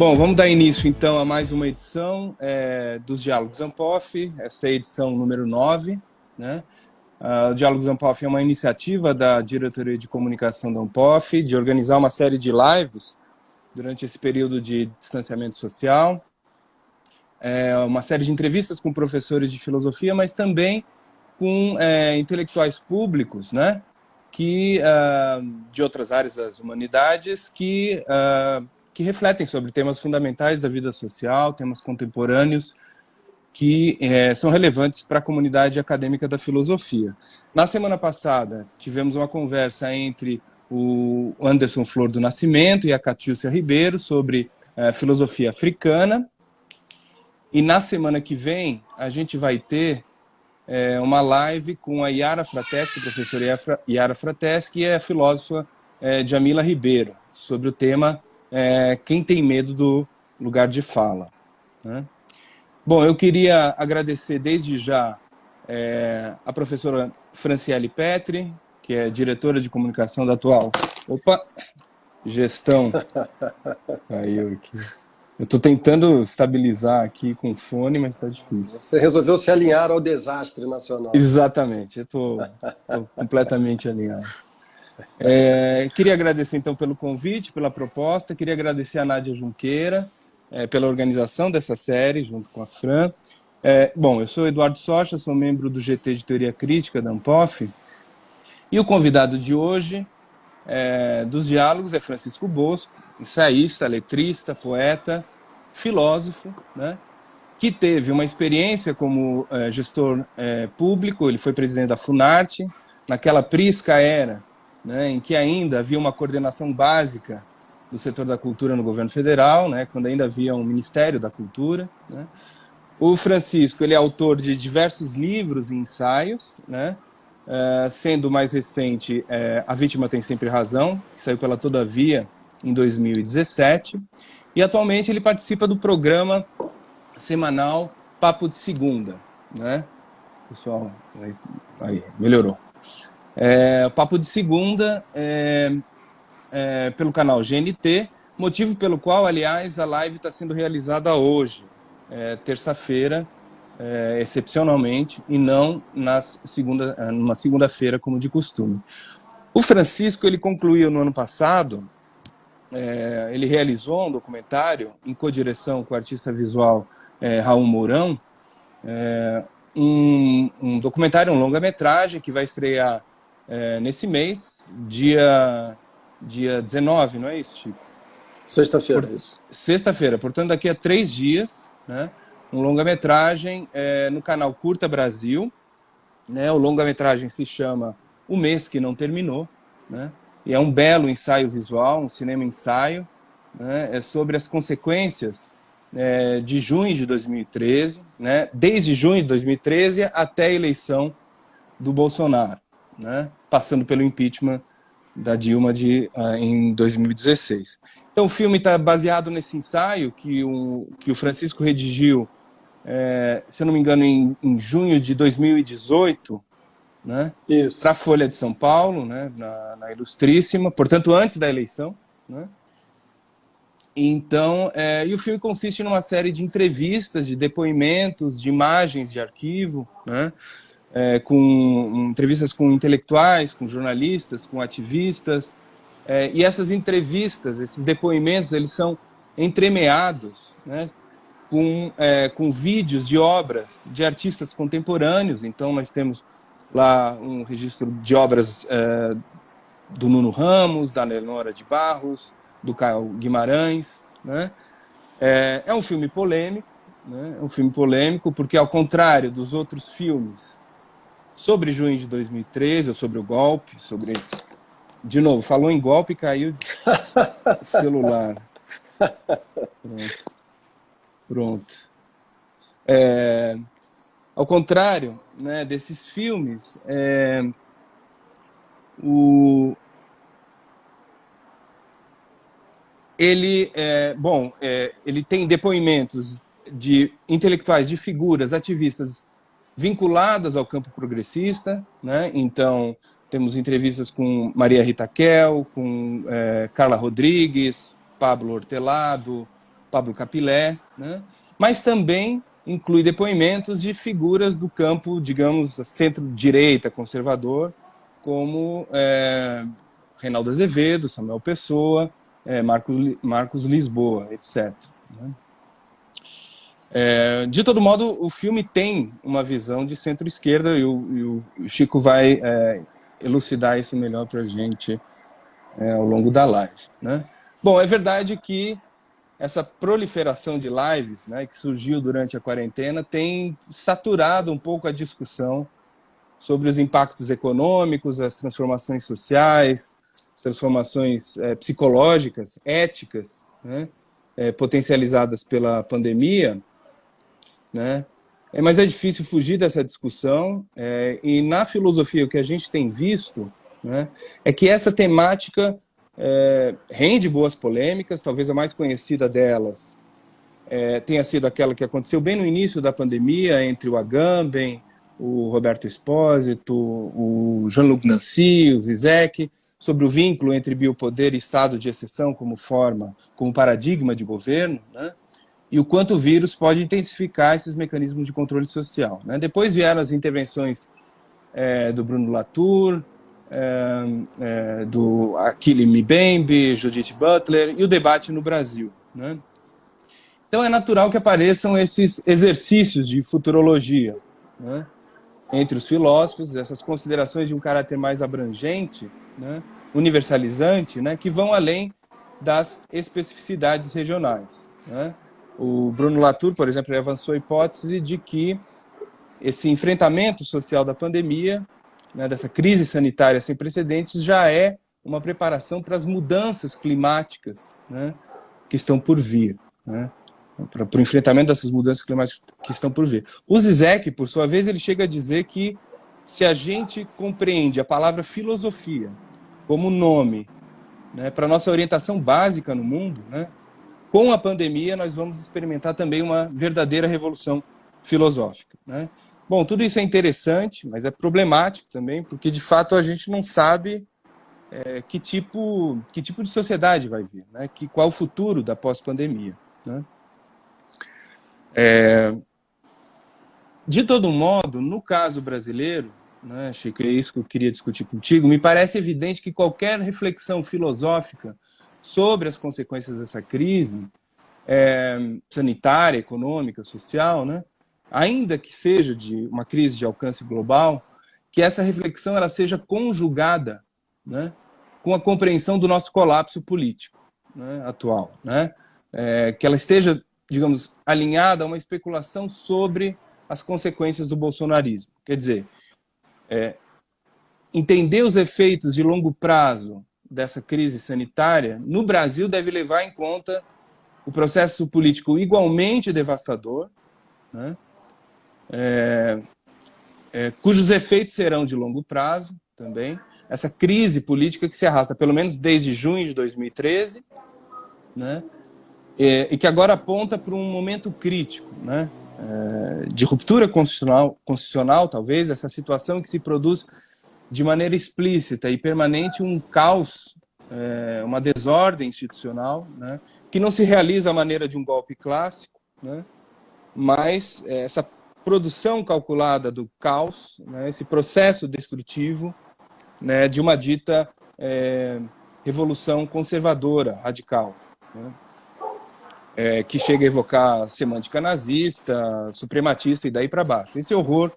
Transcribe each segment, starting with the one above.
Bom, vamos dar início então a mais uma edição dos Diálogos Anpoff, essa é a edição número 9, né? O Diálogos Anpoff é uma iniciativa da Diretoria de Comunicação da Anpoff de organizar uma série de lives durante esse período de distanciamento social, uma série de entrevistas com professores de filosofia, mas também com intelectuais públicos, né? De outras áreas das humanidades que refletem sobre temas fundamentais da vida social, temas contemporâneos que são relevantes para a comunidade acadêmica da filosofia. Na semana passada, tivemos uma conversa entre o Anderson Flor do Nascimento e a Catiúcia Ribeiro sobre filosofia africana. E na semana que vem, a gente vai ter uma live com a Yara Frateschi, a professora Yara Frateschi, e a filósofa Djamila Ribeiro, sobre o tema Quem tem medo do lugar de fala, né? Bom, eu queria agradecer desde já a professora Franciele Petri, que é diretora de comunicação da atual gestão. Aí eu estou tentando estabilizar aqui com o fone, mas está difícil. Você resolveu se alinhar ao desastre nacional. Exatamente, eu estou completamente alinhado. Queria agradecer então pelo convite, pela proposta, queria agradecer a Nádia Junqueira pela organização dessa série, junto com a Fran. Bom, eu sou Eduardo Socha, sou membro do GT de Teoria Crítica da Anpoff, e o convidado de hoje dos diálogos é Francisco Bosco, ensaísta, letrista, poeta, filósofo, né, que teve uma experiência como gestor público. Ele foi presidente da Funarte, naquela prisca era, né, em que ainda havia uma coordenação básica do setor da cultura no governo federal, né, quando ainda havia um Ministério da Cultura, né. O Francisco, ele é autor de diversos livros e ensaios, né, sendo o mais recente A Vítima Tem Sempre Razão, que saiu pela Todavia em 2017, e atualmente ele participa do programa semanal Papo de Segunda, né? Pessoal, aí, melhorou. Papo de Segunda pelo canal GNT, motivo pelo qual, aliás, a live está sendo realizada hoje, terça-feira, excepcionalmente, e não numa segunda-feira, como de costume. O Francisco, ele concluiu no ano passado, ele realizou um documentário em codireção com o artista visual Raul Mourão, um documentário, um longa-metragem que vai estrear nesse mês, dia 19, não é isso, Chico? Sexta-feira, isso. Sexta-feira, portanto, daqui a 3 dias, né, um longa-metragem no canal Curta Brasil, né, o longa-metragem se chama O Mês Que Não Terminou, né, e é um belo ensaio visual, um cinema-ensaio, né, sobre as consequências de junho de 2013, né, desde junho de 2013 até a eleição do Bolsonaro, né, passando pelo impeachment da Dilma em 2016. Então o filme está baseado nesse ensaio que o Francisco redigiu, se eu não me engano, em junho de 2018, né, para a Folha de São Paulo, né, na Ilustríssima, portanto antes da eleição, né. Então, e o filme consiste numa série de entrevistas, de depoimentos, de imagens de arquivo, né, com entrevistas com intelectuais, com jornalistas, com ativistas, e essas entrevistas, esses depoimentos, eles são entremeados, né, com vídeos de obras de artistas contemporâneos. Então nós temos lá um registro de obras do Nuno Ramos, da Leonora de Barros, do Caio Guimarães, né? É um filme polêmico, né? É um filme polêmico porque, ao contrário dos outros filmes sobre junho de 2013, ou sobre o golpe, de novo, falou em golpe e caiu o celular. Pronto. Ao contrário, né, desses filmes, ele tem depoimentos de intelectuais, de figuras, ativistas vinculadas ao campo progressista, né? Então, temos entrevistas com Maria Rita Kell, com Carla Rodrigues, Pablo Hortelado, Pablo Capilé, né? Mas também inclui depoimentos de figuras do campo, digamos, centro-direita, conservador, como Reinaldo Azevedo, Samuel Pessoa, Marcos Lisboa, etc. De todo modo, o filme tem uma visão de centro-esquerda e o Chico vai elucidar isso melhor para a gente ao longo da live, né? Bom, é verdade que essa proliferação de lives, né, que surgiu durante a quarentena, tem saturado um pouco a discussão sobre os impactos econômicos, as transformações sociais, as transformações psicológicas, éticas, né, potencializadas pela pandemia, né? Mas é difícil fugir dessa discussão, e na filosofia o que a gente tem visto, né, é que essa temática rende boas polêmicas. Talvez a mais conhecida delas tenha sido aquela que aconteceu bem no início da pandemia entre o Agamben, o Roberto Espósito, o Jean-Luc Nancy, o Zizek, sobre o vínculo entre biopoder e estado de exceção como paradigma de governo, né? E o quanto o vírus pode intensificar esses mecanismos de controle social, né? Depois vieram as intervenções do Bruno Latour, do Achille Mbembe, Judith Butler, e o debate no Brasil, né? Então é natural que apareçam esses exercícios de futurologia, né, entre os filósofos, essas considerações de um caráter mais abrangente, né, universalizante, né, que vão além das especificidades regionais, né. O Bruno Latour, por exemplo, avançou a hipótese de que esse enfrentamento social da pandemia, né, dessa crise sanitária sem precedentes, já é uma preparação para as mudanças climáticas, né, que estão por vir, né, para o enfrentamento dessas mudanças climáticas que estão por vir. O Zizek, por sua vez, ele chega a dizer que se a gente compreende a palavra filosofia como nome, né, para a nossa orientação básica no mundo, né, com a pandemia nós vamos experimentar também uma verdadeira revolução filosófica, né? Bom, tudo isso é interessante, mas é problemático também, porque de fato a gente não sabe que tipo de sociedade vai vir, né? Qual o futuro da pós-pandemia, né? De todo modo, no caso brasileiro, né, Chico, é isso que eu queria discutir contigo, me parece evidente que qualquer reflexão filosófica sobre as consequências dessa crise sanitária, econômica, social, né, ainda que seja de uma crise de alcance global, que essa reflexão ela seja conjugada, né, com a compreensão do nosso colapso político, né, atual, né, que ela esteja, digamos, alinhada a uma especulação sobre as consequências do bolsonarismo. Quer dizer, entender os efeitos de longo prazo dessa crise sanitária no Brasil deve levar em conta o processo político igualmente devastador, né, cujos efeitos serão de longo prazo também, essa crise política que se arrasta pelo menos desde junho de 2013, né, e que agora aponta para um momento crítico, né, de ruptura constitucional, talvez, essa situação que se produz de maneira explícita e permanente um caos, uma desordem institucional, né, que não se realiza à maneira de um golpe clássico, né, mas essa produção calculada do caos, né, esse processo destrutivo, né, de uma dita revolução conservadora, radical, né, que chega a evocar semântica nazista, suprematista e daí para baixo. Esse horror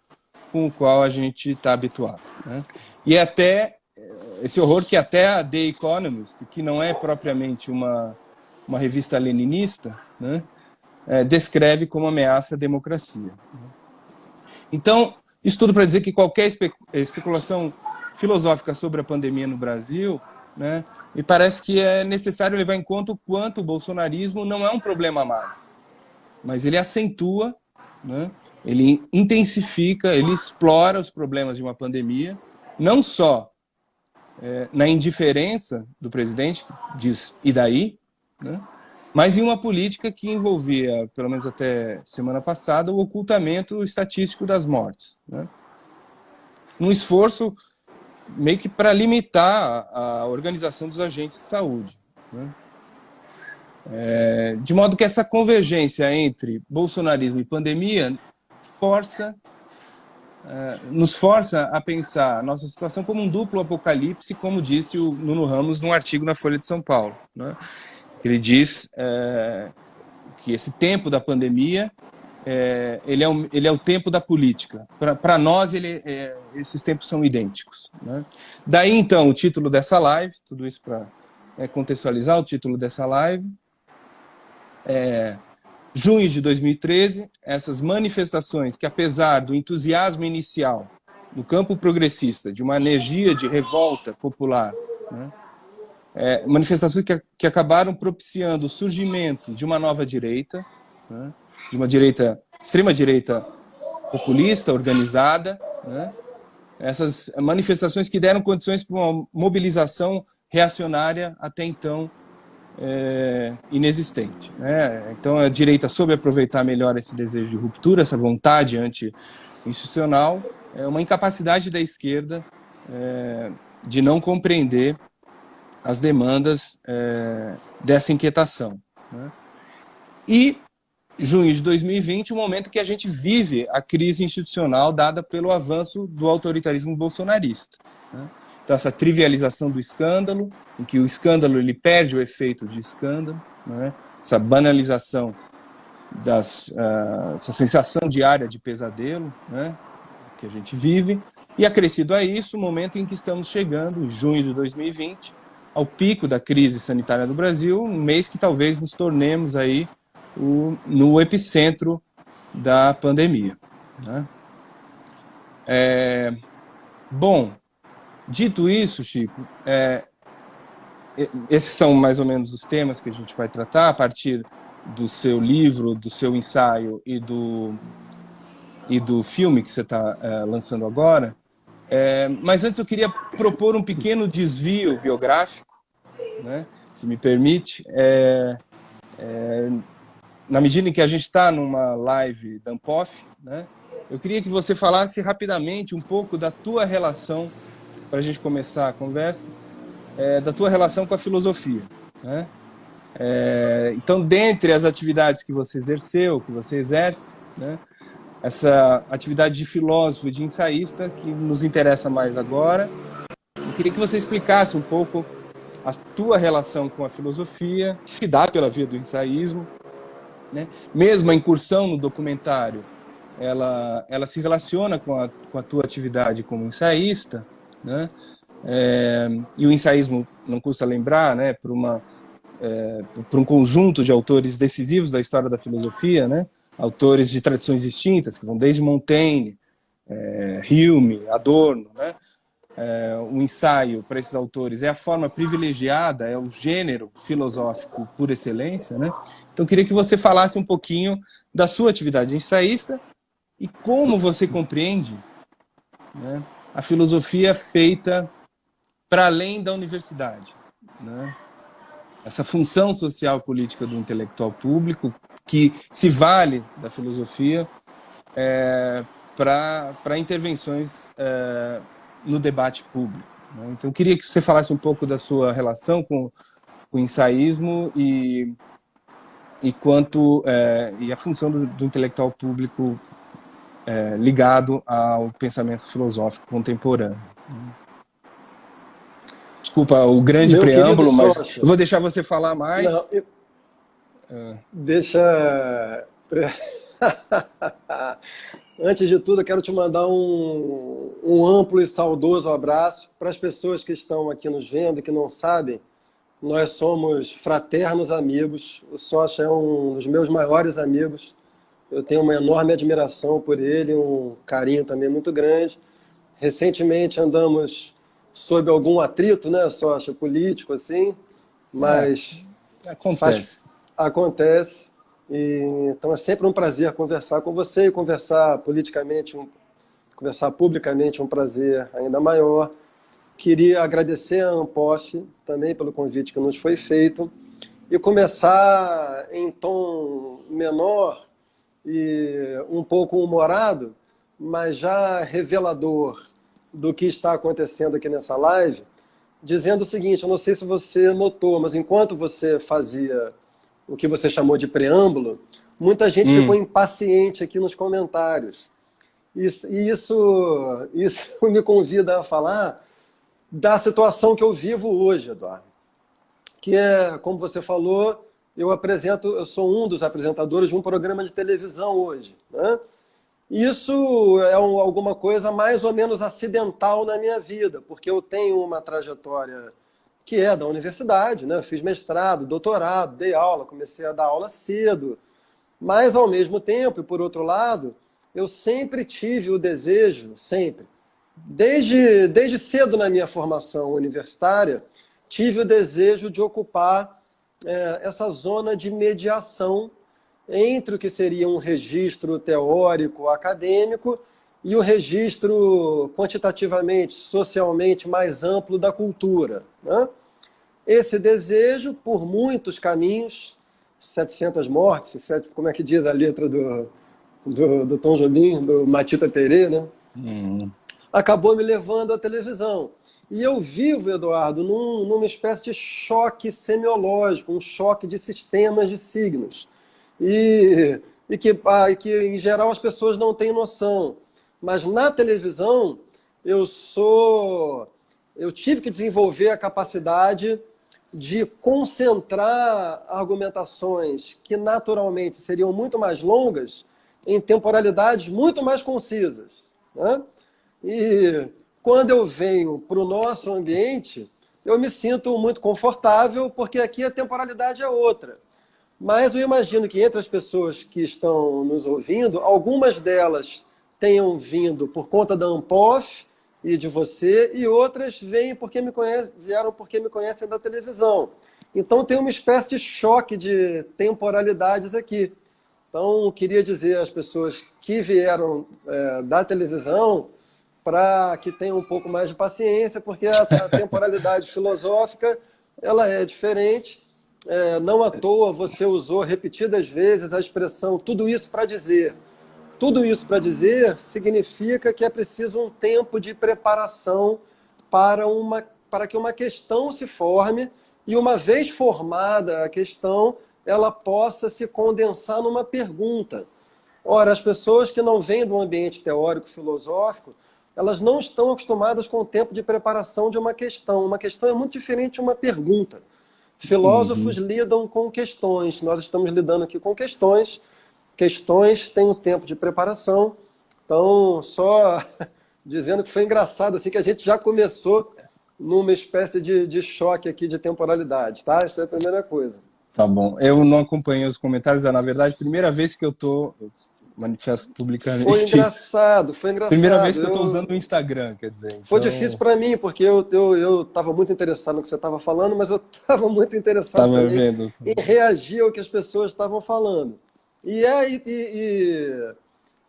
com o qual a gente está habituado, né? E até esse horror que até a The Economist, que não é propriamente uma revista leninista, né, descreve como ameaça à democracia. Então, isso tudo para dizer que qualquer especulação filosófica sobre a pandemia no Brasil, né, me parece que é necessário levar em conta o quanto o bolsonarismo não é um problema a mais, mas ele acentua, né, ele intensifica, ele explora os problemas de uma pandemia, não só na indiferença do presidente, que diz, e daí? Né, mas em uma política que envolvia, pelo menos até semana passada, o ocultamento estatístico das mortes, né, num esforço meio que para limitar a organização dos agentes de saúde, né. De modo que essa convergência entre bolsonarismo e pandemia nos força a pensar a nossa situação como um duplo apocalipse, como disse o Nuno Ramos num artigo na Folha de São Paulo, né? Ele diz que esse tempo da pandemia ele é o tempo da política. Para nós, esses tempos são idênticos, né? Daí, então, o título dessa live, tudo isso para contextualizar o título dessa live. Junho de 2013, essas manifestações que, apesar do entusiasmo inicial no campo progressista, de uma energia de revolta popular, né, manifestações que acabaram propiciando o surgimento de uma nova direita, né, de uma extrema-direita populista, organizada, né, essas manifestações que deram condições para uma mobilização reacionária até então inexistente, né? Então a direita soube aproveitar melhor esse desejo de ruptura, essa vontade anti-institucional, uma incapacidade da esquerda de não compreender as demandas dessa inquietação, né? E junho de 2020, o momento que a gente vive a crise institucional dada pelo avanço do autoritarismo bolsonarista, né? Então, essa trivialização do escândalo, em que o escândalo ele perde o efeito de escândalo, né? Essa banalização, essa sensação diária de pesadelo, né, que a gente vive, e acrescido a isso, o momento em que estamos chegando, em junho de 2020, ao pico da crise sanitária do Brasil, um mês que talvez nos tornemos aí no epicentro da pandemia, né? Bom, dito isso, Chico, esses são mais ou menos os temas que a gente vai tratar a partir do seu livro, do seu ensaio e do filme que você está lançando agora. Mas antes eu queria propor um pequeno desvio biográfico, né, se me permite. Na medida em que a gente está numa live da Ampof, né, eu queria que você falasse rapidamente um pouco da tua relação, para a gente começar a conversa, da tua relação com a filosofia, né? Então, dentre as atividades que você exerceu, que você exerce, né, essa atividade de filósofo e de ensaísta, que nos interessa mais agora, eu queria que você explicasse um pouco a tua relação com a filosofia, que se dá pela via do ensaísmo, né? Mesmo a incursão no documentário, ela se relaciona com a tua atividade como ensaísta, né? E o ensaísmo, não custa lembrar, né, por um conjunto de autores decisivos da história da filosofia, né? Autores de tradições distintas, que vão desde Montaigne, Hume, Adorno, né? O ensaio, para esses autores, é a forma privilegiada, é o gênero filosófico por excelência, né? Então, eu queria que você falasse um pouquinho da sua atividade de ensaísta e como você compreende, né, a filosofia feita para além da universidade, né? Essa função social política do intelectual público que se vale da filosofia para intervenções no debate público, né? Então, eu queria que você falasse um pouco da sua relação com o ensaísmo e a função do intelectual público ligado ao pensamento filosófico contemporâneo. Desculpa o grande preâmbulo, mas eu vou deixar você falar mais. Não, deixa... Antes de tudo, eu quero te mandar um amplo e saudoso abraço para as pessoas que estão aqui nos vendo e que não sabem. Nós somos fraternos amigos. O Socha é um dos meus maiores amigos. Eu tenho uma enorme admiração por ele, um carinho também muito grande. Recentemente andamos sob algum atrito, né, Socha, político, assim, mas acontece. Então é sempre um prazer conversar com você e conversar politicamente, conversar publicamente, um prazer ainda maior. Queria agradecer a Ampof também pelo convite que nos foi feito e começar em tom menor e um pouco humorado, mas já revelador do que está acontecendo aqui nessa live, dizendo o seguinte: eu não sei se você notou, mas enquanto você fazia o que você chamou de preâmbulo, muita gente ficou impaciente aqui nos comentários. E isso me convida a falar da situação que eu vivo hoje, Eduardo. Que é, como você falou, eu sou um dos apresentadores de um programa de televisão hoje, né? Isso é alguma coisa mais ou menos acidental na minha vida, porque eu tenho uma trajetória que é da universidade, né? Eu fiz mestrado, doutorado, dei aula, comecei a dar aula cedo, mas ao mesmo tempo, e por outro lado, eu sempre tive o desejo, sempre, desde cedo na minha formação universitária, tive o desejo de ocupar essa zona de mediação entre o que seria um registro teórico, acadêmico, e o registro quantitativamente, socialmente mais amplo da cultura, né? Esse desejo, por muitos caminhos, 700 mortes, como é que diz a letra do Tom Jobim, do Matita Pereira, né? Acabou me levando à televisão. E eu vivo, Eduardo, numa espécie de choque semiológico, um choque de sistemas de signos. E que, em geral, as pessoas não têm noção. Mas na televisão, eu tive que desenvolver a capacidade de concentrar argumentações que naturalmente seriam muito mais longas em temporalidades muito mais concisas, né? E quando eu venho para o nosso ambiente, eu me sinto muito confortável, porque aqui a temporalidade é outra. Mas eu imagino que entre as pessoas que estão nos ouvindo, algumas delas tenham vindo por conta da Ampof e de você, e outras vieram porque me conhecem da televisão. Então tem uma espécie de choque de temporalidades aqui. Então eu queria dizer às pessoas que vieram da televisão para que tenham um pouco mais de paciência, porque a temporalidade filosófica ela é diferente. Não à toa você usou repetidas vezes a expressão tudo isso para dizer. Tudo isso para dizer significa que é preciso um tempo de preparação para que uma questão se forme e, uma vez formada a questão, ela possa se condensar numa pergunta. Ora, as pessoas que não vêm do ambiente teórico-filosófico, elas não estão acostumadas com o tempo de preparação de uma questão. Uma questão é muito diferente de uma pergunta. Filósofos lidam com questões, nós estamos lidando aqui com questões. Questões têm um tempo de preparação. Então, só dizendo que foi engraçado, assim, que a gente já começou numa espécie de choque aqui de temporalidade, tá? Essa é a primeira coisa. Tá bom. Eu não acompanhei os comentários, na verdade, primeira vez que eu manifesto publicamente. Foi engraçado. Primeira vez que eu estou usando o Instagram, quer dizer. Então... Foi difícil para mim, porque eu estava muito interessado no que você estava falando, mas eu estava muito interessado também em reagir ao que as pessoas estavam falando. E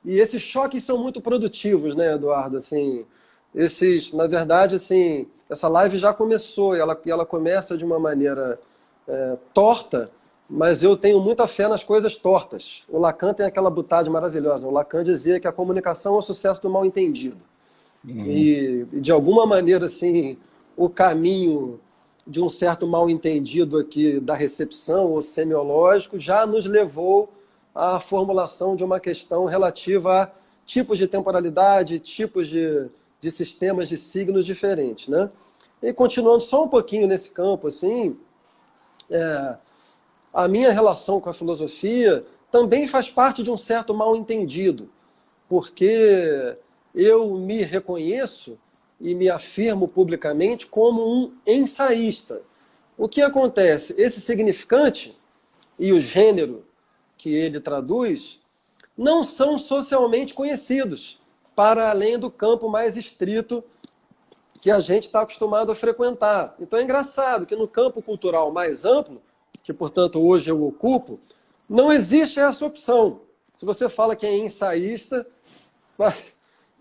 esses choques são muito produtivos, né, Eduardo? Assim, na verdade, assim, essa live já começou e ela começa de uma maneira torta, mas eu tenho muita fé nas coisas tortas. O Lacan tem aquela butade maravilhosa. O Lacan dizia que a comunicação é o sucesso do mal-entendido. E, de alguma maneira, assim, o caminho de um certo mal-entendido aqui da recepção, ou semiológico, já nos levou à formulação de uma questão relativa a tipos de temporalidade, tipos de sistemas de signos diferentes, né? E continuando só um pouquinho nesse campo, assim, a minha relação com a filosofia também faz parte de um certo mal-entendido, porque eu me reconheço e me afirmo publicamente como um ensaísta. O que acontece? Esse significante e o gênero que ele traduz não são socialmente conhecidos, para além do campo mais estrito que a gente está acostumado a frequentar. Então é engraçado que no campo cultural mais amplo, que portanto hoje eu ocupo, não existe essa opção. Se você fala que é ensaísta,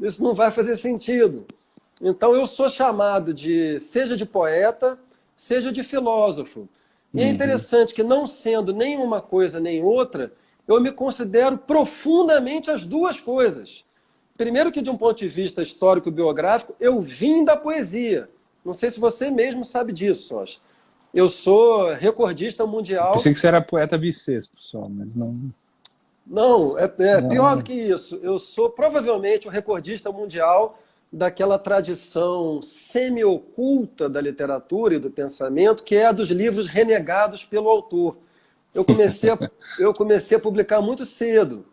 isso não vai fazer sentido. Então eu sou chamado seja de poeta, seja de filósofo. E é interessante que, não sendo nem uma coisa nem outra, eu me considero profundamente as duas coisas. Primeiro que, de um ponto de vista histórico-biográfico, eu vim da poesia. Não sei se você mesmo sabe disso, Sós. Eu sou recordista Eu mundial. pensei que você era poeta bissexto só, mas não. Não, é pior do Não. que isso. Eu sou provavelmente o recordista mundial daquela tradição semi-oculta da literatura e do pensamento, que é a dos livros renegados pelo autor. Eu comecei a, eu comecei a publicar muito cedo,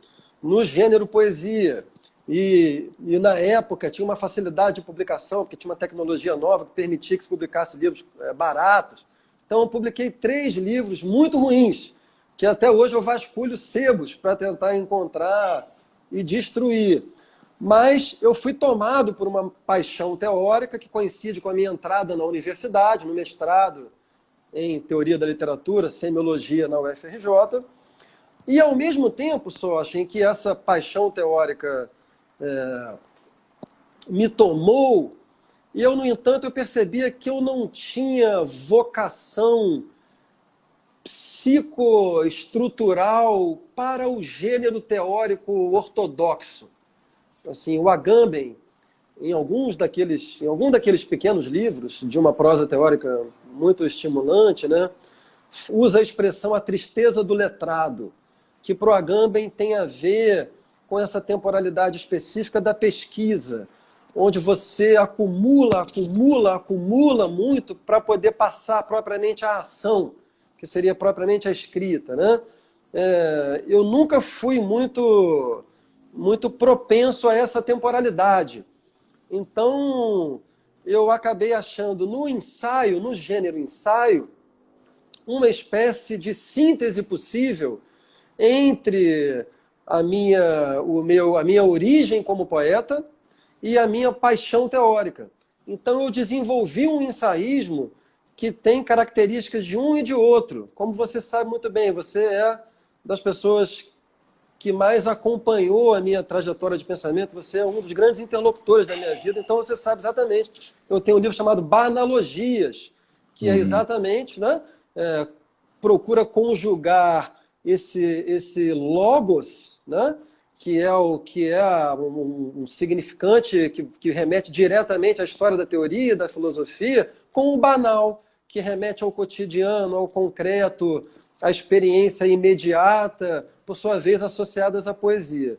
no gênero poesia. E na época tinha uma facilidade de publicação, porque tinha uma tecnologia nova que permitia que se publicasse livros baratos. Então eu publiquei 3 livros muito ruins, que até hoje eu vasculho sebos para tentar encontrar e destruir. Mas eu fui tomado por uma paixão teórica que coincide com a minha entrada na universidade, no mestrado em Teoria da Literatura, Semiologia na UFRJ, e ao mesmo tempo, Socha, em que essa paixão teórica me tomou, e eu, no entanto, eu percebia que eu não tinha vocação psicoestrutural para o gênero teórico ortodoxo. Assim, o Agamben, em algum daqueles pequenos livros de uma prosa teórica muito estimulante, né, usa a expressão a tristeza do letrado, que para o Agamben tem a ver com essa temporalidade específica da pesquisa, onde você acumula muito para poder passar propriamente a ação, que seria propriamente a escrita, né? Eu nunca fui muito propenso a essa temporalidade. Então, eu acabei achando no ensaio, no gênero ensaio, uma espécie de síntese possível entre a minha origem como poeta e a minha paixão teórica. Então eu desenvolvi um ensaísmo que tem características de um e de outro. Como você sabe muito bem, você é das pessoas que mais acompanhou a minha trajetória de pensamento, você é um dos grandes interlocutores da minha vida, então você sabe exatamente. Eu tenho um livro chamado Banalogias, que é exatamente, né, procura conjugar esse logos, né, que é um significante que remete diretamente à história da teoria, da filosofia, com o banal, que remete ao cotidiano, ao concreto, à experiência imediata, por sua vez associadas à poesia.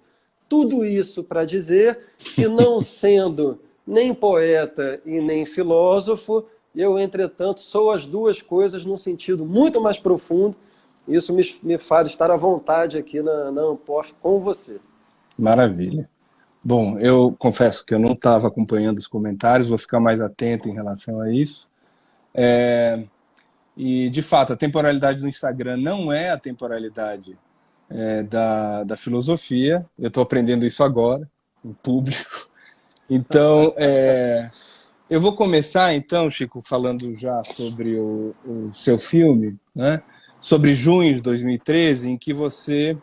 Tudo isso para dizer que, não sendo nem poeta e nem filósofo, eu, entretanto, sou as duas coisas num sentido muito mais profundo. Isso me faz estar à vontade aqui na Ampof com você. Maravilha. Bom, eu confesso que eu não estava acompanhando os comentários, vou ficar mais atento em relação a isso. E, de fato, a temporalidade do Instagram não é a temporalidade da filosofia. Eu estou aprendendo isso agora, em público. Então, eu vou começar, então, Chico, falando já sobre o seu filme, né? Sobre junho de 2013, em que você,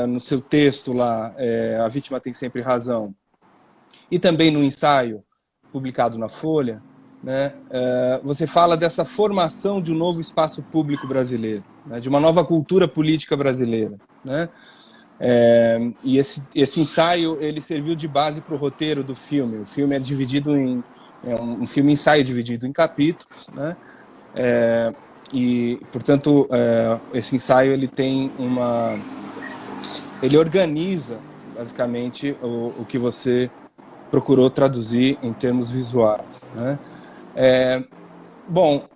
no seu texto lá, A Vítima Tem Sempre Razão, e também no ensaio publicado na Folha, né, você fala dessa formação de um novo espaço público brasileiro, né, de uma nova cultura política brasileira, né? E esse ensaio ele serviu de base para o roteiro do filme. O filme é dividido um filme ensaio dividido em capítulos, né? E, portanto, esse ensaio ele tem ele organiza basicamente o que você procurou traduzir em termos visuais, né? Bom,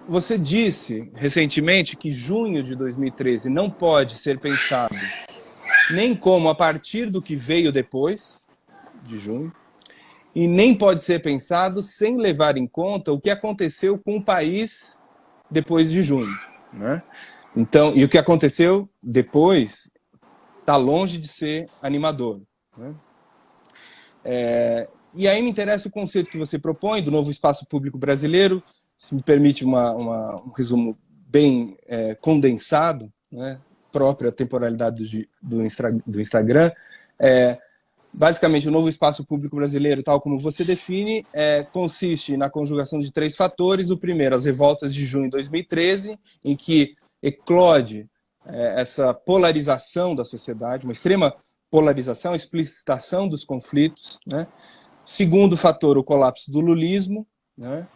você disse recentemente que junho de 2013 não pode ser pensado nem como a partir do que veio depois de junho, e nem pode ser pensado sem levar em conta o que aconteceu com o país depois de junho, né? Então, e o que aconteceu depois está longe de ser animador, né? E aí me interessa o conceito que você propõe do novo espaço público brasileiro, se me permite um resumo bem condensado, né, própria temporalidade do Instagram. Basicamente, o novo espaço público brasileiro, tal como você define, consiste na conjugação de 3 fatores. O primeiro, as revoltas de junho de 2013, em que eclode essa polarização da sociedade, uma extrema polarização, explicitação dos conflitos, né? Segundo fator, o colapso do lulismo, né?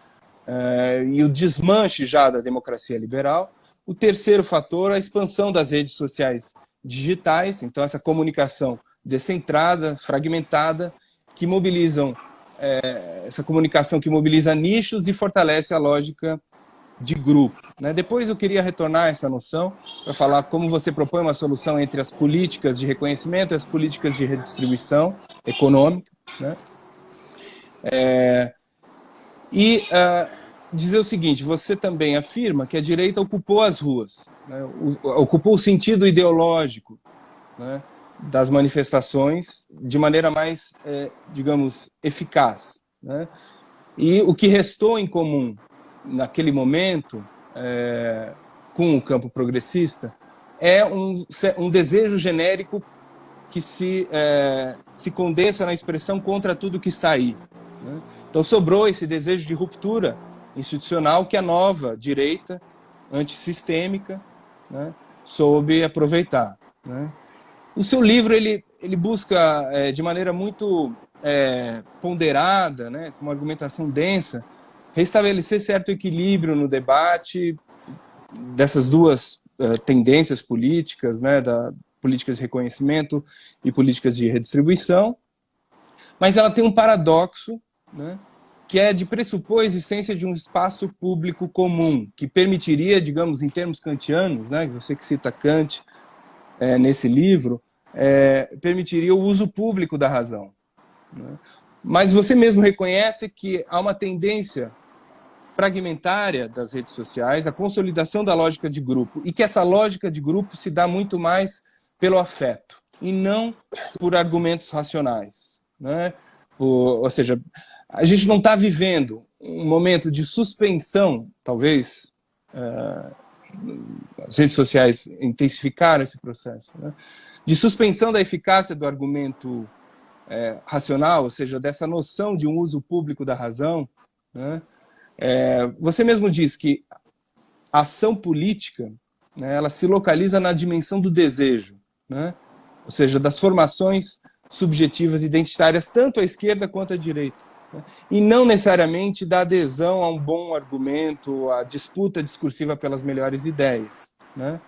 e o desmanche já da democracia liberal. O terceiro fator, a expansão das redes sociais digitais, então essa comunicação descentrada, fragmentada, que mobilizam, essa comunicação que mobiliza nichos e fortalece a lógica de grupo. Né? Depois eu queria retornar a essa noção para falar como você propõe uma solução entre as políticas de reconhecimento e as políticas de redistribuição econômica. Né? Dizer o seguinte, você também afirma que a direita ocupou as ruas, né? Ocupou o sentido ideológico, né, das manifestações de maneira mais, digamos, eficaz. Né? E o que restou em comum naquele momento, com o campo progressista, é um desejo genérico que se condensa na expressão contra tudo que está aí. Né? Então sobrou esse desejo de ruptura institucional que a nova direita antissistêmica, né, soube aproveitar. Né? O seu livro ele busca, de maneira muito ponderada, né, com uma argumentação densa, restabelecer certo equilíbrio no debate dessas duas tendências políticas, né, da políticas de reconhecimento e políticas de redistribuição, mas ela tem um paradoxo, né, que é de pressupor a existência de um espaço público comum, que permitiria, digamos, em termos kantianos, né, você que cita Kant nesse livro, permitiria o uso público da razão. Né? Mas você mesmo reconhece que há uma tendência fragmentária das redes sociais, a consolidação da lógica de grupo, e que essa lógica de grupo se dá muito mais pelo afeto, e não por argumentos racionais. Né? Ou seja, a gente não está vivendo um momento de suspensão, talvez as redes sociais intensificaram esse processo, né? De suspensão da eficácia do argumento racional, ou seja, dessa noção de um uso público da razão. Né? Você mesmo diz que a ação política, né, ela se localiza na dimensão do desejo, né? Ou seja, das formações subjetivas identitárias, tanto à esquerda quanto à direita. Né? E não necessariamente da adesão a um bom argumento, à disputa discursiva pelas melhores ideias. Né?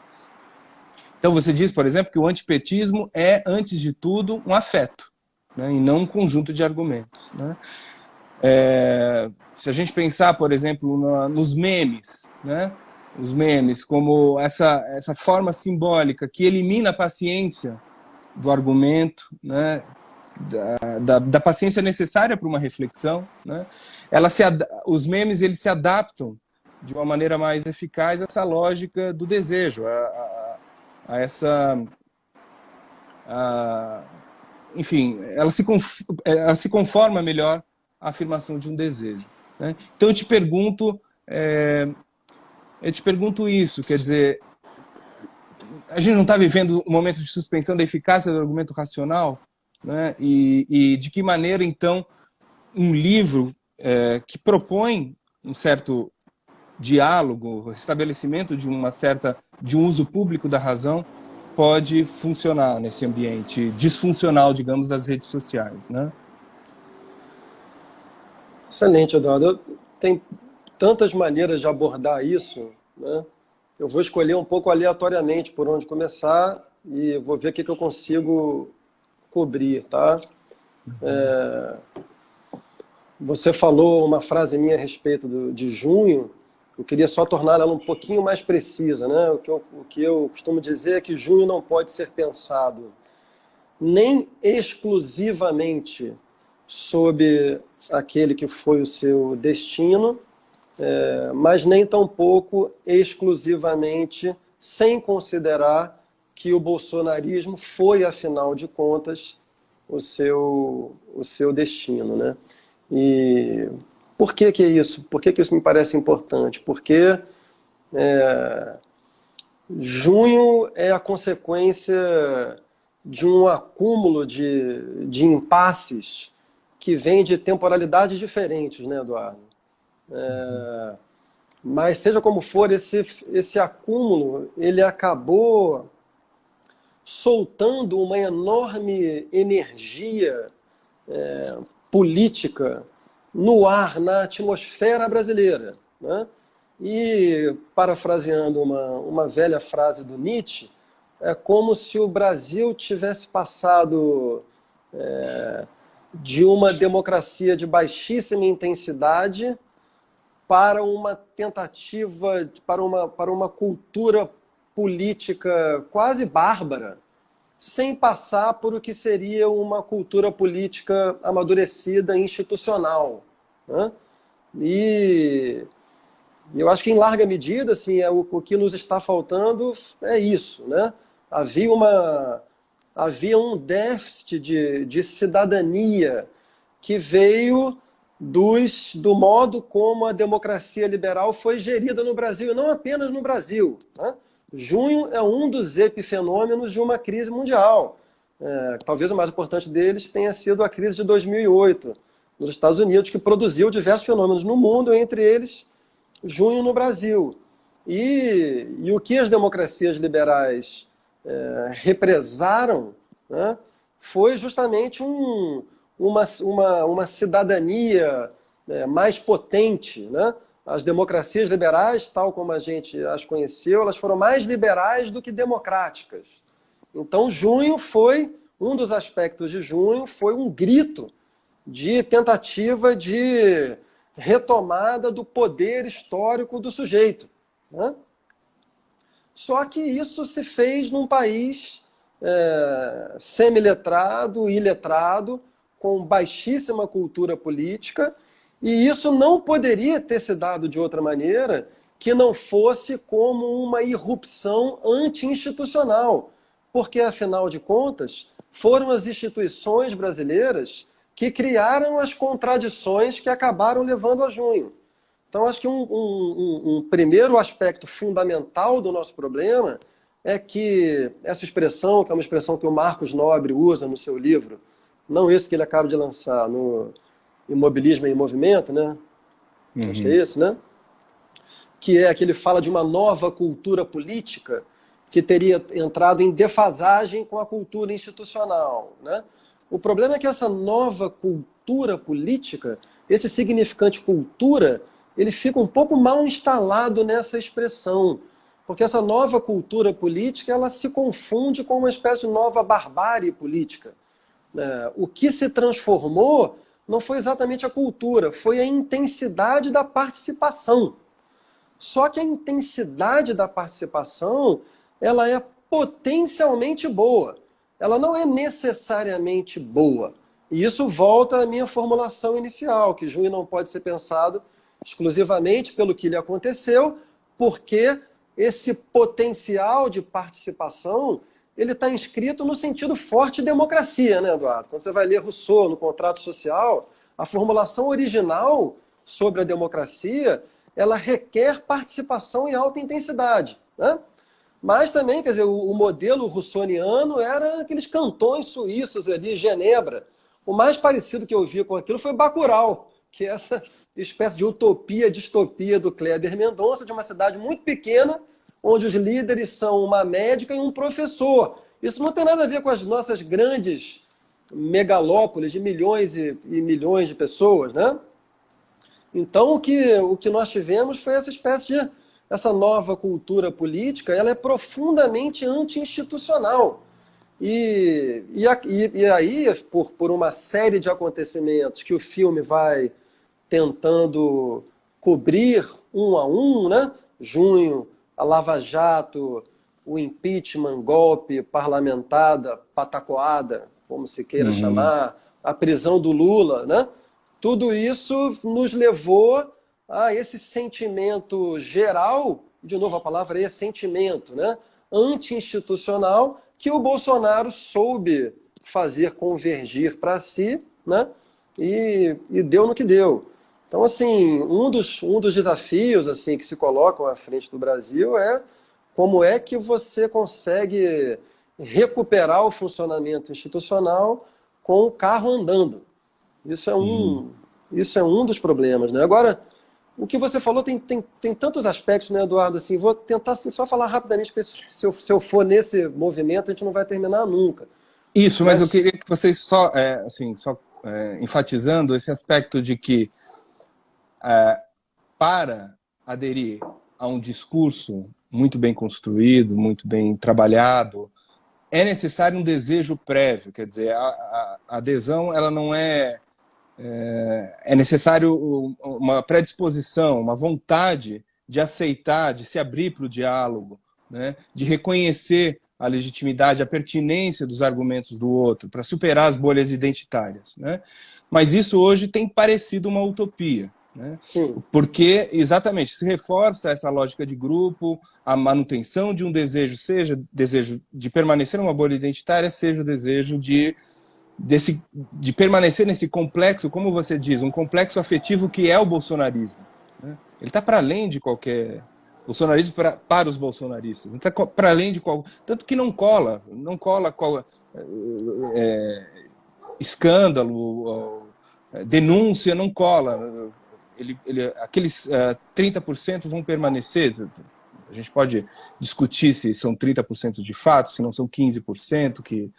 Então você diz, por exemplo, que o antipetismo é, antes de tudo, um afeto, né? E não um conjunto de argumentos. Né? Se a gente pensar, por exemplo, nos memes, né? Os memes como essa forma simbólica que elimina a paciência do argumento, né? Da paciência necessária para uma reflexão, né? Os memes eles se adaptam de uma maneira mais eficaz a essa lógica do desejo, a essa... enfim, ela se conforma melhor à afirmação de um desejo. Né? Então eu te pergunto isso, quer dizer, a gente não está vivendo um momento de suspensão da eficácia do argumento racional? Né? E de que maneira, então, um livro que propõe um certo diálogo, estabelecimento de um uso público da razão, pode funcionar nesse ambiente disfuncional, digamos, das redes sociais, né? Excelente, Eduardo. Tem tantas maneiras de abordar isso, né? Eu vou escolher um pouco aleatoriamente por onde começar e vou ver o que eu consigo cobrir, tá? Você falou uma frase minha a respeito de junho. Eu queria só tornar ela um pouquinho mais precisa, né? O que eu costumo dizer é que junho não pode ser pensado nem exclusivamente sob aquele que foi o seu destino, mas nem tampouco exclusivamente sem considerar que o bolsonarismo foi, afinal de contas, o seu destino, né? E por que é isso? Por que isso me parece importante? Porque junho é a consequência de um acúmulo de impasses que vem de temporalidades diferentes, né, Eduardo? Mas seja como for, esse acúmulo, ele acabou soltando uma enorme energia política no ar, na atmosfera brasileira, né? E, parafraseando uma velha frase do Nietzsche, é como se o Brasil tivesse passado de uma democracia de baixíssima intensidade para uma tentativa, para uma cultura política quase bárbara, sem passar por o que seria uma cultura política amadurecida, institucional, né? E eu acho que, em larga medida, assim, o que nos está faltando é isso, né? Havia um déficit de cidadania que veio do modo como a democracia liberal foi gerida no Brasil, e não apenas no Brasil, né? Junho é um dos epifenômenos de uma crise mundial. Talvez o mais importante deles tenha sido a crise de 2008, nos Estados Unidos, que produziu diversos fenômenos no mundo, entre eles junho no Brasil. E o que as democracias liberais represaram, né, foi justamente uma cidadania mais potente, né? As democracias liberais, tal como a gente as conheceu, elas foram mais liberais do que democráticas. Então, um dos aspectos de junho foi um grito de tentativa de retomada do poder histórico do sujeito, né? Só que isso se fez num país semi-letrado, iletrado, com baixíssima cultura política, e isso não poderia ter se dado de outra maneira que não fosse como uma irrupção anti-institucional, porque, afinal de contas, foram as instituições brasileiras que criaram as contradições que acabaram levando a junho. Então, acho que um primeiro aspecto fundamental do nosso problema é que essa expressão, que é uma expressão que o Marcos Nobre usa no seu livro, não esse que ele acaba de lançar, no Imobilismo em Movimento, né? Acho que é esse, né? Que ele fala de uma nova cultura política que teria entrado em defasagem com a cultura institucional, né? O problema é que essa nova cultura política, esse significante cultura, ele fica um pouco mal instalado nessa expressão, porque essa nova cultura política, ela se confunde com uma espécie de nova barbárie política. O que se transformou não foi exatamente a cultura, foi a intensidade da participação. Só que a intensidade da participação, ela é potencialmente boa. Ela não é necessariamente boa. E isso volta à minha formulação inicial, que junho não pode ser pensado exclusivamente pelo que lhe aconteceu, porque esse potencial de participação, ele está inscrito no sentido forte de democracia, né, Eduardo? Quando você vai ler Rousseau no Contrato Social, a formulação original sobre a democracia, ela requer participação em alta intensidade, né? Mas também, quer dizer, o modelo russoniano era aqueles cantões suíços ali, Genebra. O mais parecido que eu vi com aquilo foi Bacurau, que é essa espécie de utopia, distopia do Kleber Mendonça, de uma cidade muito pequena, onde os líderes são uma médica e um professor. Isso não tem nada a ver com as nossas grandes megalópolis de milhões e milhões de pessoas, né? Então, o que nós tivemos foi essa nova cultura política, ela é profundamente anti-institucional. E aí, por uma série de acontecimentos que o filme vai tentando cobrir um a um, né? Junho, a Lava Jato, o impeachment, golpe, parlamentada, patacoada, como se queira chamar, a prisão do Lula, né? Tudo isso nos levou a esse sentimento geral, de novo a palavra aí é sentimento, né? Anti-institucional, que o Bolsonaro soube fazer convergir para si, né? E deu no que deu. Então, assim, um dos desafios assim, que se colocam à frente do Brasil é como é que você consegue recuperar o funcionamento institucional com o carro andando. Isso é um dos problemas, né? Agora, o que você falou tem tantos aspectos, né, Eduardo? Assim, vou tentar assim, só falar rapidamente, porque se eu for nesse movimento, a gente não vai terminar nunca. Isso, mas eu queria que vocês enfatizando esse aspecto de que para aderir a um discurso muito bem construído, muito bem trabalhado, é necessário um desejo prévio, quer dizer, a adesão ela não é necessário uma predisposição, uma vontade de aceitar, de se abrir para o diálogo, né? De reconhecer a legitimidade, a pertinência dos argumentos do outro, para superar as bolhas identitárias, né? Mas isso hoje tem parecido uma utopia, né? Sim. Porque, exatamente, se reforça essa lógica de grupo, a manutenção de um desejo, seja desejo de permanecer numa bolha identitária, seja o desejo de permanecer nesse complexo, como você diz, um complexo afetivo que é o bolsonarismo, né? Ele está para além de qualquer bolsonarismo para os bolsonaristas, está para além de tanto que não cola escândalo, denúncia, não cola. Aqueles 30% vão permanecer. A gente pode discutir se são 30% de fato, se não são 15% que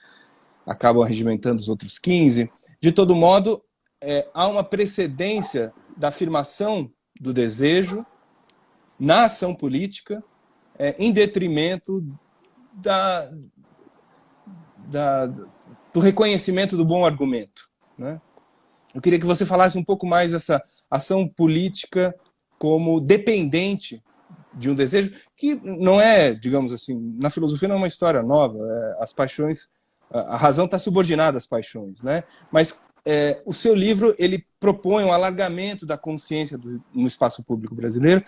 acabam arregimentando os outros 15%. De todo modo, há uma precedência da afirmação do desejo na ação política em detrimento do reconhecimento do bom argumento, né? Eu queria que você falasse um pouco mais dessa ação política como dependente de um desejo, que não é, digamos assim, na filosofia não é uma história nova, as paixões, a razão está subordinada às paixões, né? Mas o seu livro ele propõe um alargamento da consciência no espaço público brasileiro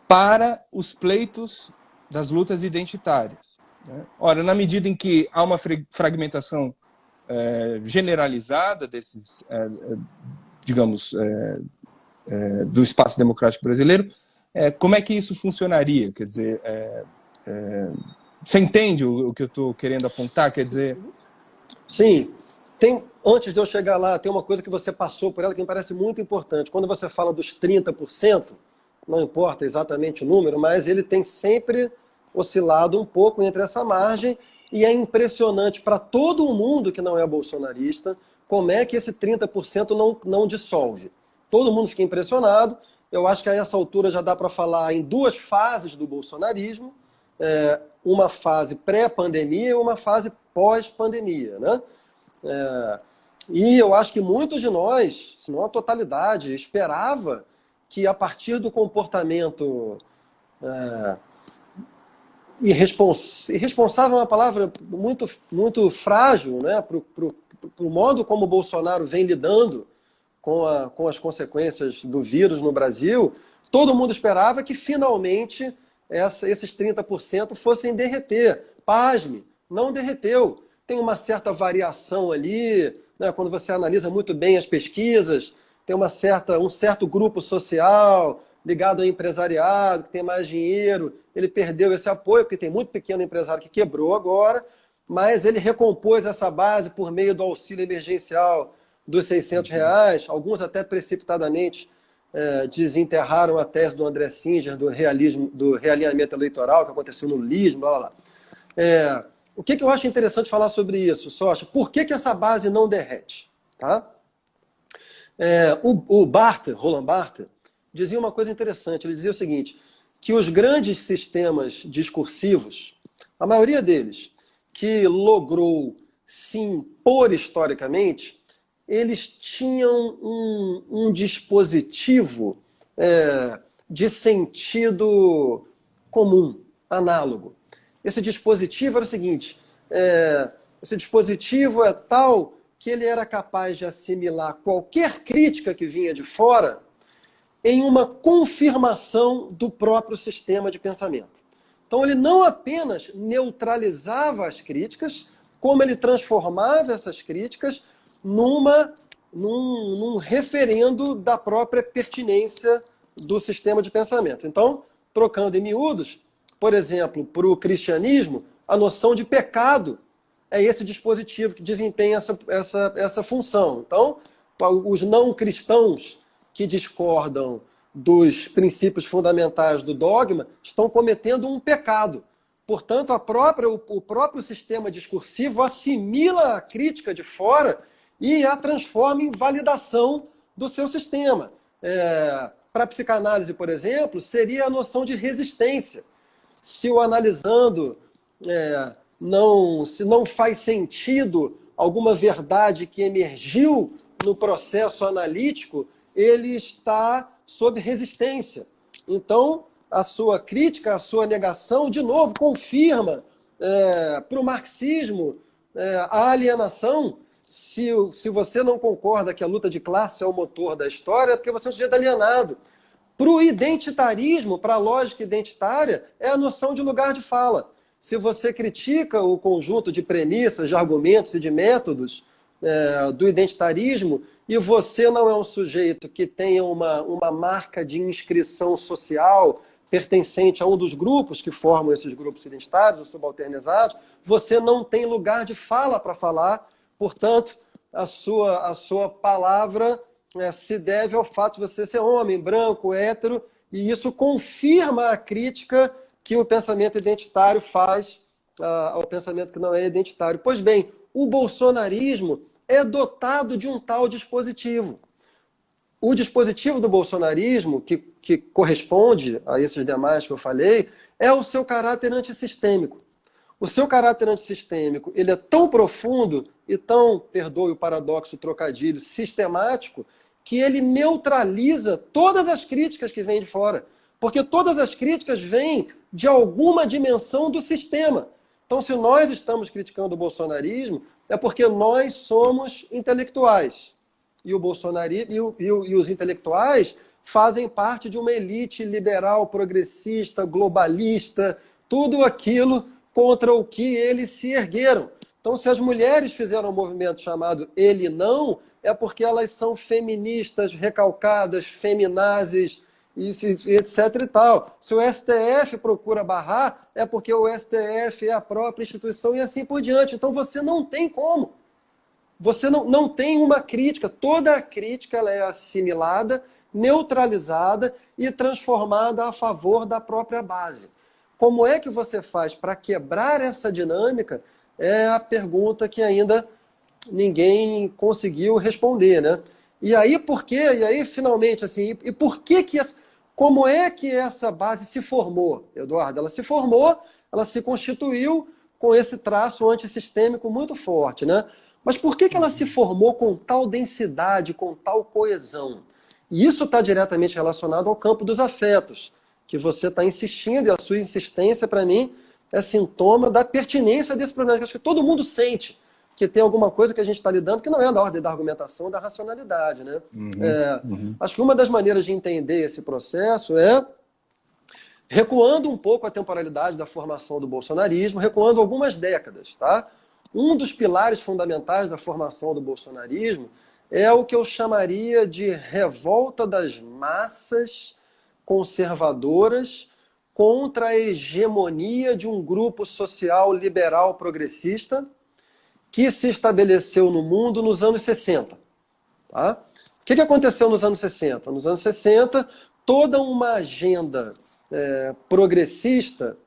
para os pleitos das lutas identitárias, né? Ora, na medida em que há uma fragmentação generalizada desses, digamos, do espaço democrático brasileiro, como é que isso funcionaria? Quer dizer, você entende o que eu estou querendo apontar? Quer dizer... Sim. Antes de eu chegar lá, tem uma coisa que você passou por ela que me parece muito importante. Quando você fala dos 30%, não importa exatamente o número, mas ele tem sempre oscilado um pouco entre essa margem, e é impressionante para todo mundo que não é bolsonarista como é que esse 30% não dissolve. Todo mundo fica impressionado. Eu acho que a essa altura já dá para falar em duas fases do bolsonarismo, uma fase pré-pandemia e uma fase pós-pandemia, né? E eu acho que muitos de nós, se não a totalidade, esperava que a partir do comportamento irresponsável é uma palavra muito, muito frágil, né, para o modo como o Bolsonaro vem lidando com as consequências do vírus no Brasil. Todo mundo esperava que finalmente esses 30% fossem derreter. Pasme, não derreteu. Tem uma certa variação ali, né, quando você analisa muito bem as pesquisas, tem um certo grupo social ligado ao empresariado, que tem mais dinheiro, ele perdeu esse apoio, porque tem muito pequeno empresário que quebrou agora, mas ele recompôs essa base por meio do auxílio emergencial dos R$600, alguns até precipitadamente desenterraram a tese do André Singer, do realinhamento eleitoral, que aconteceu no Lismo, blá, blá, blá. O que eu acho interessante falar sobre isso, Socha? Por que essa base não derrete? Tá? O Roland Barthes, dizia uma coisa interessante. Ele dizia o seguinte, que os grandes sistemas discursivos, a maioria deles, que logrou se impor historicamente, eles tinham um dispositivo de sentido comum, análogo. Esse dispositivo era o seguinte, esse dispositivo é tal que ele era capaz de assimilar qualquer crítica que vinha de fora em uma confirmação do próprio sistema de pensamento. Então ele não apenas neutralizava as críticas, como ele transformava essas críticas num referendo da própria pertinência do sistema de pensamento. Então, trocando em miúdos, por exemplo, para o cristianismo, a noção de pecado é esse dispositivo que desempenha essa função. Então, os não cristãos que discordam dos princípios fundamentais do dogma estão cometendo um pecado. Portanto, o próprio sistema discursivo assimila a crítica de fora e a transforma em validação do seu sistema. Para a psicanálise, por exemplo, seria a noção de resistência. Se o analisando se não faz sentido alguma verdade que emergiu no processo analítico, ele está sob resistência. Então, a sua crítica, a sua negação, de novo, confirma para o marxismo a alienação. Se você não concorda que a luta de classe é o motor da história, é porque você é um sujeito alienado. Para o identitarismo, para a lógica identitária, é a noção de lugar de fala. Se você critica o conjunto de premissas, de argumentos e de métodos do identitarismo, e você não é um sujeito que tenha uma marca de inscrição social pertencente a um dos grupos que formam esses grupos identitários, os subalternizados, você não tem lugar de fala para falar, portanto, a sua palavra se deve ao fato de você ser homem, branco, hétero, e isso confirma a crítica que o pensamento identitário faz ao pensamento que não é identitário. Pois bem, o bolsonarismo é dotado de um tal dispositivo. O dispositivo do bolsonarismo, que corresponde a esses demais que eu falei, é o seu caráter antissistêmico. O seu caráter antissistêmico, ele é tão profundo e tão, perdoe o paradoxo, o trocadilho, sistemático, que ele neutraliza todas as críticas que vêm de fora. Porque todas as críticas vêm de alguma dimensão do sistema. Então, se nós estamos criticando o bolsonarismo, é porque nós somos intelectuais. E o bolsonarismo e os intelectuais fazem parte de uma elite liberal, progressista, globalista, tudo aquilo contra o que eles se ergueram. Então, se as mulheres fizeram um movimento chamado Ele Não, é porque elas são feministas, recalcadas, feminazes, etc. e tal. Se o STF procura barrar, é porque o STF é a própria instituição e assim por diante. Então, você não tem como. Você não tem uma crítica. Toda a crítica ela é assimilada, neutralizada e transformada a favor da própria base. Como é que você faz para quebrar essa dinâmica? É a pergunta que ainda ninguém conseguiu responder, né? E aí, por quê? E aí, finalmente, assim, e por que como é que essa base se formou, Eduardo? Ela se formou, ela se constituiu com esse traço antissistêmico muito forte, né? Mas por que ela se formou com tal densidade, com tal coesão? E isso está diretamente relacionado ao campo dos afetos, que você está insistindo, e a sua insistência, para mim, é sintoma da pertinência desse problema. Eu acho que todo mundo sente que tem alguma coisa que a gente está lidando que não é da ordem da argumentação, da racionalidade, né? Acho que uma das maneiras de entender esse processo é recuando um pouco a temporalidade da formação do bolsonarismo, recuando algumas décadas, tá? Um dos pilares fundamentais da formação do bolsonarismo é o que eu chamaria de revolta das massas conservadoras contra a hegemonia de um grupo social liberal progressista que se estabeleceu no mundo nos anos 60. Tá? O que aconteceu nos anos 60? Nos anos 60, toda uma agenda progressista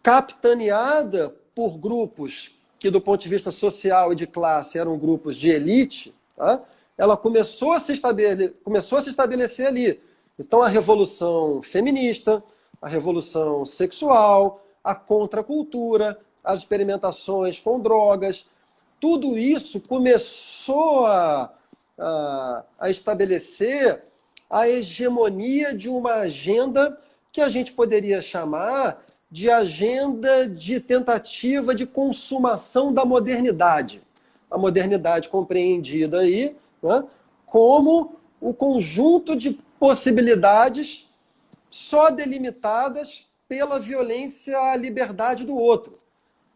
capitaneada por grupos que, do ponto de vista social e de classe, eram grupos de elite, tá? Ela começou a se estabelecer ali. Então, a revolução feminista, a revolução sexual, a contracultura, as experimentações com drogas, tudo isso começou a estabelecer a hegemonia de uma agenda que a gente poderia chamar de agenda de tentativa de consumação da modernidade. A modernidade compreendida aí, né, como o conjunto de possibilidades só delimitadas pela violência à liberdade do outro.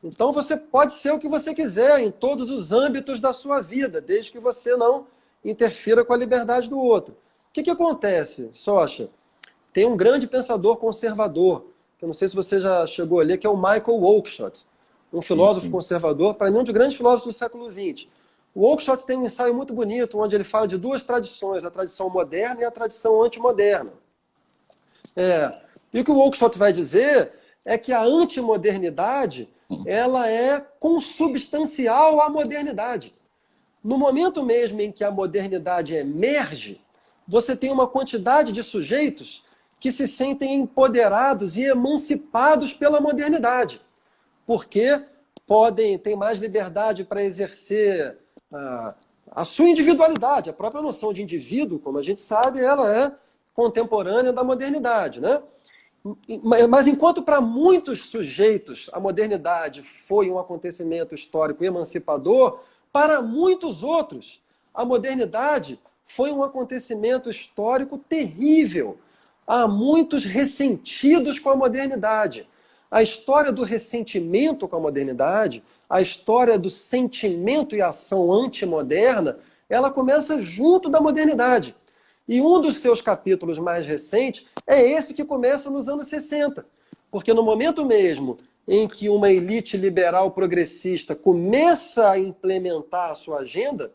Então você pode ser o que você quiser em todos os âmbitos da sua vida, desde que você não interfira com a liberdade do outro. O que acontece, Socha? Tem um grande pensador conservador, que eu não sei se você já chegou a ler, que é o Michael Oakeshott, um filósofo conservador, para mim um dos grandes filósofos do século XX. O Oakeshott tem um ensaio muito bonito, onde ele fala de duas tradições, a tradição moderna e a tradição antimoderna. E o que o Oakeshott vai dizer é que a antimodernidade ela é consubstancial à modernidade. No momento mesmo em que a modernidade emerge, você tem uma quantidade de sujeitos que se sentem empoderados e emancipados pela modernidade, porque têm mais liberdade para exercer a sua individualidade. A própria noção de indivíduo, como a gente sabe, ela é contemporânea da modernidade, né? Mas enquanto para muitos sujeitos a modernidade foi um acontecimento histórico emancipador, para muitos outros a modernidade foi um acontecimento histórico terrível. Há muitos ressentidos com a modernidade. A história do ressentimento com a modernidade, a história do sentimento e ação antimoderna, ela começa junto da modernidade. E um dos seus capítulos mais recentes é esse que começa nos anos 60. Porque no momento mesmo em que uma elite liberal progressista começa a implementar a sua agenda,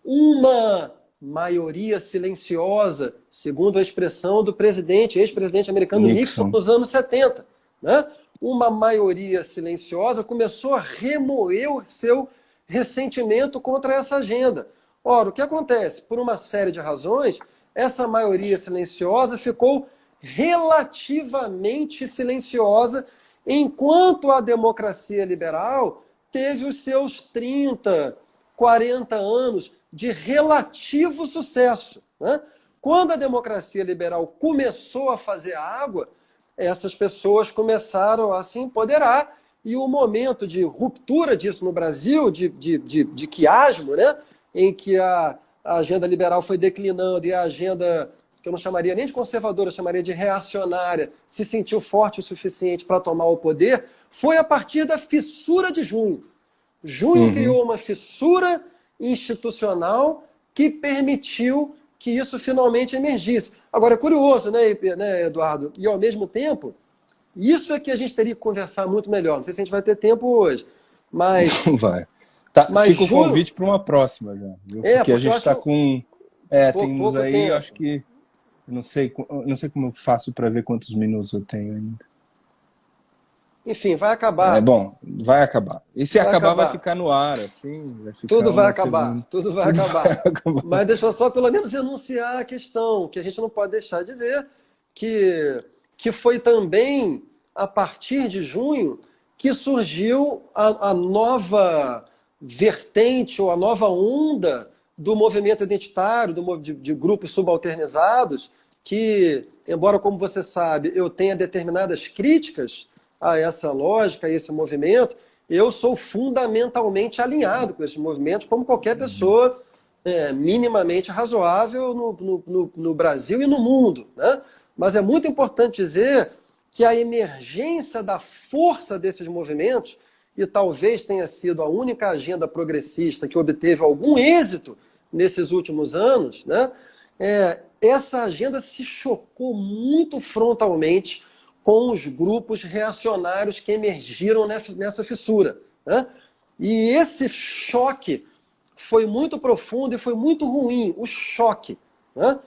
uma maioria silenciosa, segundo a expressão do ex-presidente americano Nixon, nos anos 70, né? Uma maioria silenciosa começou a remoer o seu ressentimento contra essa agenda. Ora, o que acontece? Por uma série de razões, essa maioria silenciosa ficou relativamente silenciosa, enquanto a democracia liberal teve os seus 30, 40 anos de relativo sucesso, né? Quando a democracia liberal começou a fazer água, essas pessoas começaram a se empoderar, e o momento de ruptura disso no Brasil, de quiasmo, né? Em que a agenda liberal foi declinando e a agenda, que eu não chamaria nem de conservadora, eu chamaria de reacionária, se sentiu forte o suficiente para tomar o poder, foi a partir da fissura de junho. Junho criou uma fissura institucional que permitiu que isso finalmente emergisse. Agora, é curioso, né, Eduardo? E, ao mesmo tempo, isso é que a gente teria que conversar muito melhor. Não sei se a gente vai ter tempo hoje, mas... Não vai. Tá, mas fica o convite para uma próxima já. Viu? Porque a gente está com... temos aí, tempo. Acho que... Não sei como eu faço para ver quantos minutos eu tenho ainda. Enfim, vai acabar. Bom, vai acabar. E se acabar, vai ficar no ar, assim. Vai ficar tudo vai acabar, tudo vai acabar. Mas deixa eu só pelo menos enunciar a questão, que a gente não pode deixar de dizer, que foi também a partir de junho que surgiu a nova vertente ou a nova onda do movimento identitário, de grupos subalternizados, que, embora, como você sabe, eu tenha determinadas críticas a essa lógica, a esse movimento, eu sou fundamentalmente alinhado com esses movimentos, como qualquer pessoa minimamente razoável no Brasil e no mundo, né? Mas é muito importante dizer que a emergência da força desses movimentos, e talvez tenha sido a única agenda progressista que obteve algum êxito nesses últimos anos, né? Essa agenda se chocou muito frontalmente com os grupos reacionários que emergiram nessa fissura, né? E esse choque foi muito profundo e foi muito ruim, o choque, né?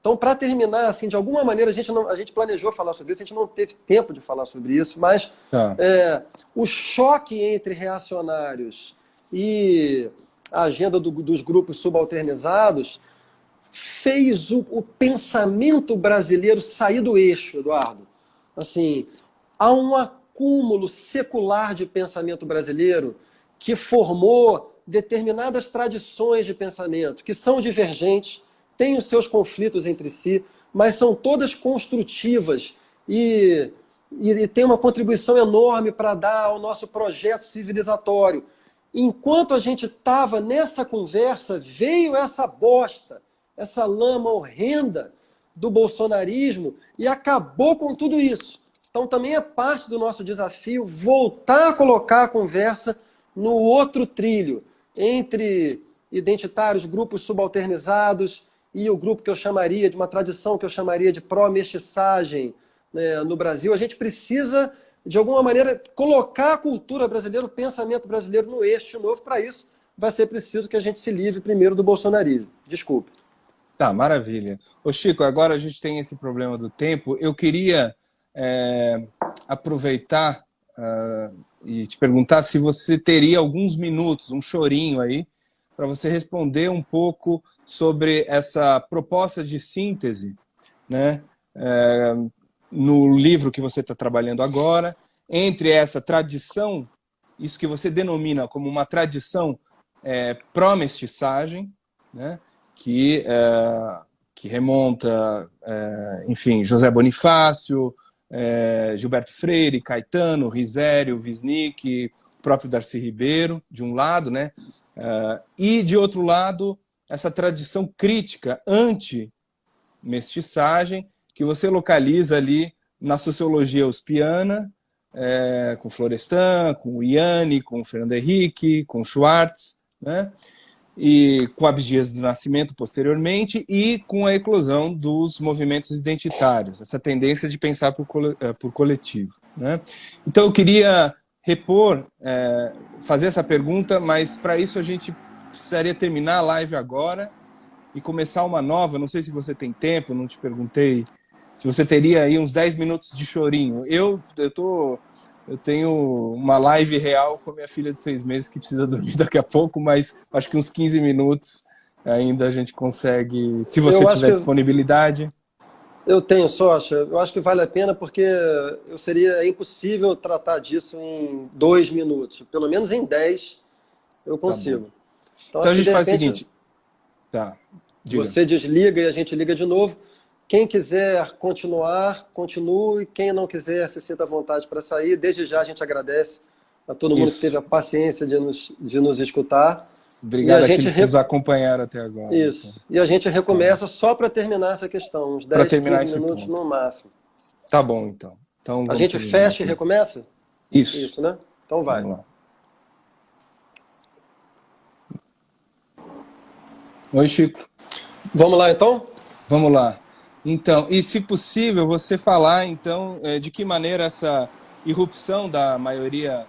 Então, para terminar, assim, de alguma maneira, a gente planejou falar sobre isso, a gente não teve tempo de falar sobre isso, mas o choque entre reacionários e a agenda dos grupos subalternizados fez o pensamento brasileiro sair do eixo, Eduardo. Assim, há um acúmulo secular de pensamento brasileiro que formou determinadas tradições de pensamento que são divergentes, têm os seus conflitos entre si, mas são todas construtivas e têm uma contribuição enorme para dar ao nosso projeto civilizatório. Enquanto a gente estava nessa conversa, veio essa bosta, essa lama horrenda do bolsonarismo e acabou com tudo isso. Então também é parte do nosso desafio voltar a colocar a conversa no outro trilho, entre identitários, grupos subalternizados e o grupo que eu chamaria de uma tradição que eu chamaria de pró-mestiçagem, né, no Brasil. A gente precisa, de alguma maneira, colocar a cultura brasileira, o pensamento brasileiro no eixo novo. Para isso, vai ser preciso que a gente se livre primeiro do bolsonarismo. Desculpe. Tá, maravilha. Ô Chico, agora a gente tem esse problema do tempo. Eu queria aproveitar e te perguntar se você teria alguns minutos, um chorinho aí, para você responder um pouco sobre essa proposta de síntese, né, no livro que você está trabalhando agora, entre essa tradição, isso que você denomina como uma tradição pró-mestiçagem, né, que remonta, enfim, José Bonifácio, Gilberto Freire, Caetano, Risério, Wisnik, próprio Darcy Ribeiro, de um lado, né, e de outro lado, essa tradição crítica anti-mestiçagem, que você localiza ali na sociologia uspiana, com Florestan, com Yanni, com Fernando Henrique, com Schwartz, né? E com Abdias do Nascimento posteriormente, e com a eclosão dos movimentos identitários, essa tendência de pensar por coletivo, né? Então eu queria fazer essa pergunta, mas para isso a gente precisaria terminar a live agora e começar uma nova. Não sei se você tem tempo, não te perguntei se você teria aí uns 10 minutos de chorinho. Eu tenho uma live real com a minha filha de 6 meses que precisa dormir daqui a pouco, mas acho que uns 15 minutos ainda a gente consegue, se você tiver disponibilidade. Eu tenho, Socha. Eu acho que vale a pena porque seria impossível tratar disso em 2 minutos. Pelo menos em 10 eu consigo. Tá, então a gente faz o seguinte. Tá, você desliga e a gente liga de novo. Quem quiser continuar, continue. Quem não quiser, se sinta à vontade para sair. Desde já a gente agradece a todo mundo que teve a paciência de nos escutar. Obrigado àqueles que nos acompanharam até agora. Isso. Então. E a gente recomeça só para terminar essa questão, uns 10, 15 minutos no máximo. Tá bom, então. A gente fecha e recomeça? Isso. Isso, né? Então vai. Vamos lá. Oi, Chico. Vamos lá, então? Vamos lá. Então, e se possível, você falar, então, de que maneira essa irrupção da maioria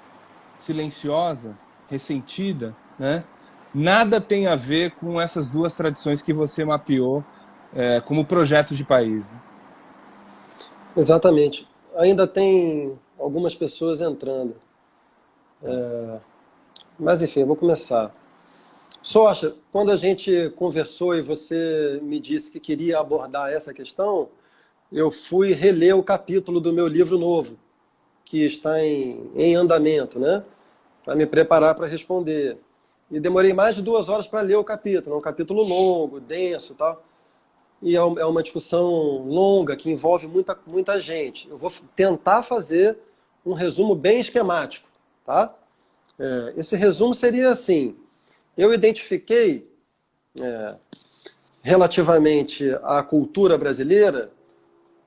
silenciosa, ressentida, né, nada tem a ver com essas duas tradições que você mapeou como projeto de país. Né? Exatamente. Ainda tem algumas pessoas entrando. Mas, enfim, eu vou começar. Socha, quando a gente conversou e você me disse que queria abordar essa questão, eu fui reler o capítulo do meu livro novo, que está em andamento, né? Para me preparar para responder. E demorei mais de 2 horas para ler o capítulo. É um capítulo longo, denso e tal. E é uma discussão longa que envolve muita gente. Eu vou tentar fazer um resumo bem esquemático, tá? Esse resumo seria assim. Eu identifiquei, relativamente à cultura brasileira,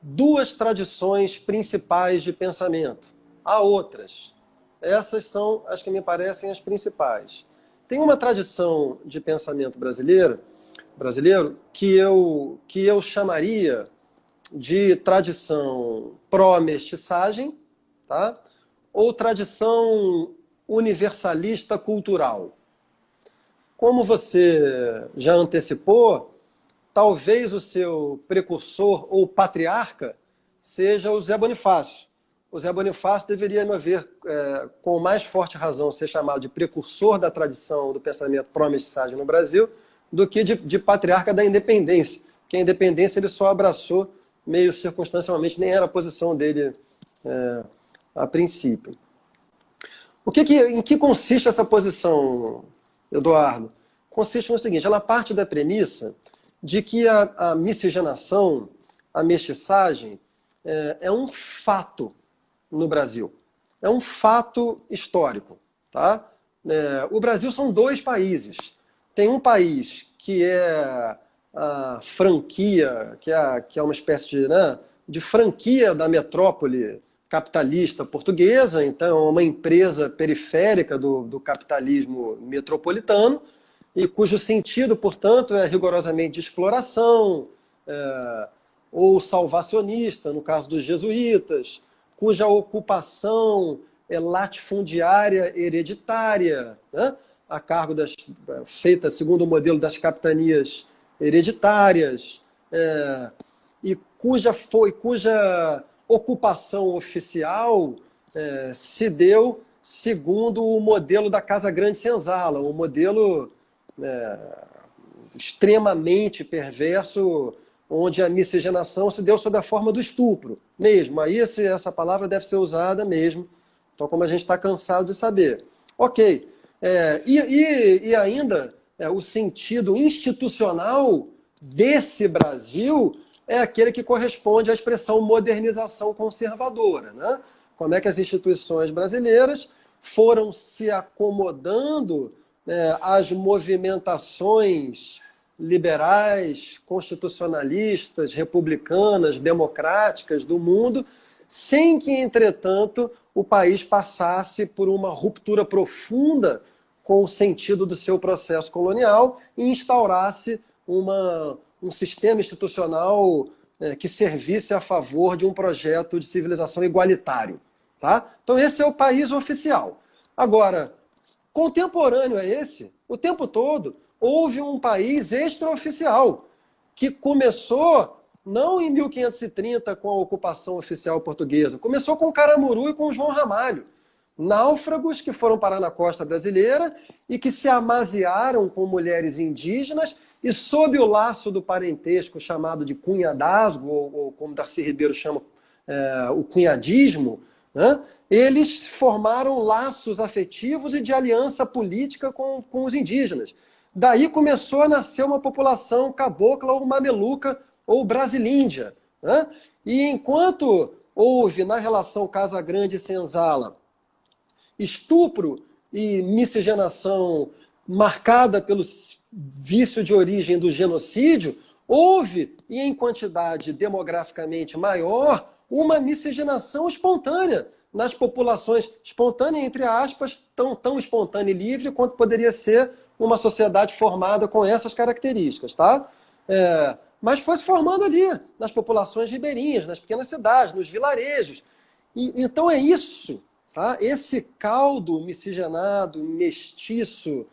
2 tradições principais de pensamento. Há outras. Essas são as que me parecem as principais. Tem uma tradição de pensamento brasileiro que eu chamaria de tradição pró-mestiçagem, tá? Ou tradição universalista cultural. Como você já antecipou, talvez o seu precursor ou patriarca seja o Zé Bonifácio. O Zé Bonifácio deveria, a meu ver, com mais forte razão, ser chamado de precursor da tradição do pensamento pró-mestiçagem no Brasil do que de patriarca da independência. Porque a independência ele só abraçou meio circunstancialmente, nem era a posição dele a princípio. Em que consiste essa posição, Eduardo? Consiste no seguinte, ela parte da premissa de que a miscigenação, a mestiçagem, é um fato no Brasil. É um fato histórico. Tá? O Brasil são 2 países. Tem um país que é a franquia, que é uma espécie de franquia da metrópole capitalista portuguesa, então é uma empresa periférica do capitalismo metropolitano, e cujo sentido, portanto, é rigorosamente de exploração, ou salvacionista, no caso dos jesuítas, cuja ocupação é latifundiária hereditária, né? A cargo feita segundo o modelo das capitanias hereditárias, e cuja ocupação oficial se deu segundo o modelo da Casa Grande Senzala, o modelo extremamente perverso, onde a miscigenação se deu sob a forma do estupro mesmo. Aí essa palavra deve ser usada mesmo, então como a gente está cansado de saber. Ok. E ainda o sentido institucional desse Brasil é aquele que corresponde à expressão modernização conservadora, né? Como é que as instituições brasileiras foram se acomodando às movimentações liberais, constitucionalistas, republicanas, democráticas do mundo, sem que, entretanto, o país passasse por uma ruptura profunda com o sentido do seu processo colonial e instaurasse um sistema institucional que servisse a favor de um projeto de civilização igualitário. Tá? Então esse é o país oficial. Agora, contemporâneo a esse, o tempo todo, houve um país extraoficial, que começou não em 1530 com a ocupação oficial portuguesa, começou com Caramuru e com João Ramalho, náufragos que foram parar na costa brasileira e que se amaziaram com mulheres indígenas e sob o laço do parentesco chamado de cunhadasgo, ou como Darcy Ribeiro chama, o cunhadismo, né? Eles formaram laços afetivos e de aliança política com os indígenas. Daí começou a nascer uma população cabocla ou mameluca ou brasilíndia, né? E enquanto houve na relação Casa Grande e Senzala estupro e miscigenação marcada pelo vício de origem do genocídio, houve, e em quantidade demograficamente maior, uma miscigenação espontânea nas populações, espontânea entre aspas, tão espontânea e livre quanto poderia ser uma sociedade formada com essas características, tá? Mas foi se formando ali, nas populações ribeirinhas, nas pequenas cidades, nos vilarejos. Então é isso, tá? Esse caldo miscigenado, mestiço,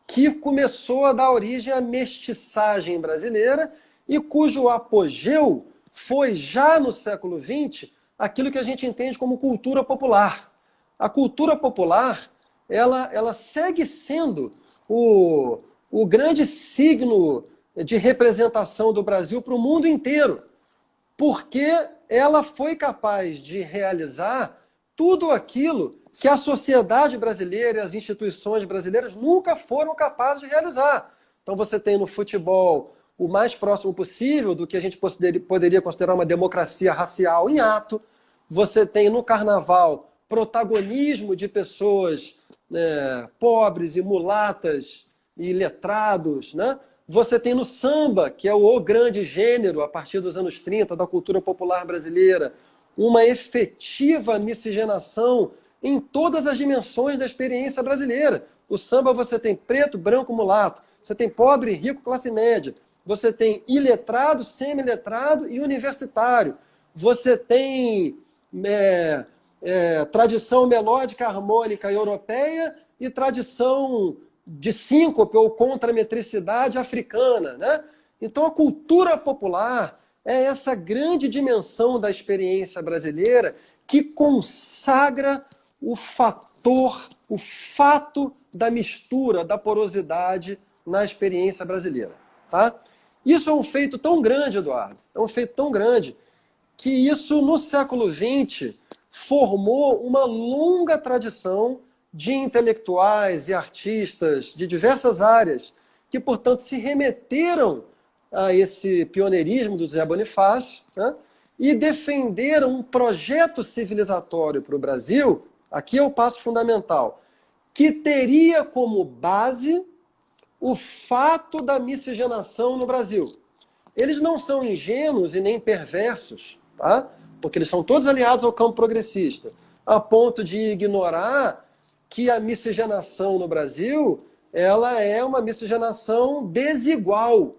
que começou a dar origem à mestiçagem brasileira e cujo apogeu foi já no século XX aquilo que a gente entende como cultura popular. A cultura popular, ela segue sendo o grande signo de representação do Brasil para o mundo inteiro, porque ela foi capaz de realizar tudo aquilo que a sociedade brasileira e as instituições brasileiras nunca foram capazes de realizar. Então você tem no futebol o mais próximo possível do que a gente poderia considerar uma democracia racial em ato. Você tem no carnaval protagonismo de pessoas pobres e mulatas e letrados, né? Você tem no samba, que é o grande gênero, a partir dos anos 30, da cultura popular brasileira, uma efetiva miscigenação em todas as dimensões da experiência brasileira. O samba você tem preto, branco, mulato. Você tem pobre, rico, classe média. Você tem iletrado, semi-letrado e universitário. Você tem tradição melódica, harmônica europeia e tradição de síncope ou contrametricidade africana, né? Então a cultura popular é essa grande dimensão da experiência brasileira que consagra o fato da mistura, da porosidade na experiência brasileira. Tá? Isso é um feito tão grande, Eduardo, é um feito tão grande, que isso no século XX formou uma longa tradição de intelectuais e artistas de diversas áreas que, portanto, se remeteram a esse pioneirismo do Zé Bonifácio, né, e defenderam um projeto civilizatório para o Brasil, aqui é o passo fundamental, que teria como base o fato da miscigenação no Brasil. Eles não são ingênuos e nem perversos, tá? Porque eles são todos aliados ao campo progressista, a ponto de ignorar que a miscigenação no Brasil ela é uma miscigenação desigual,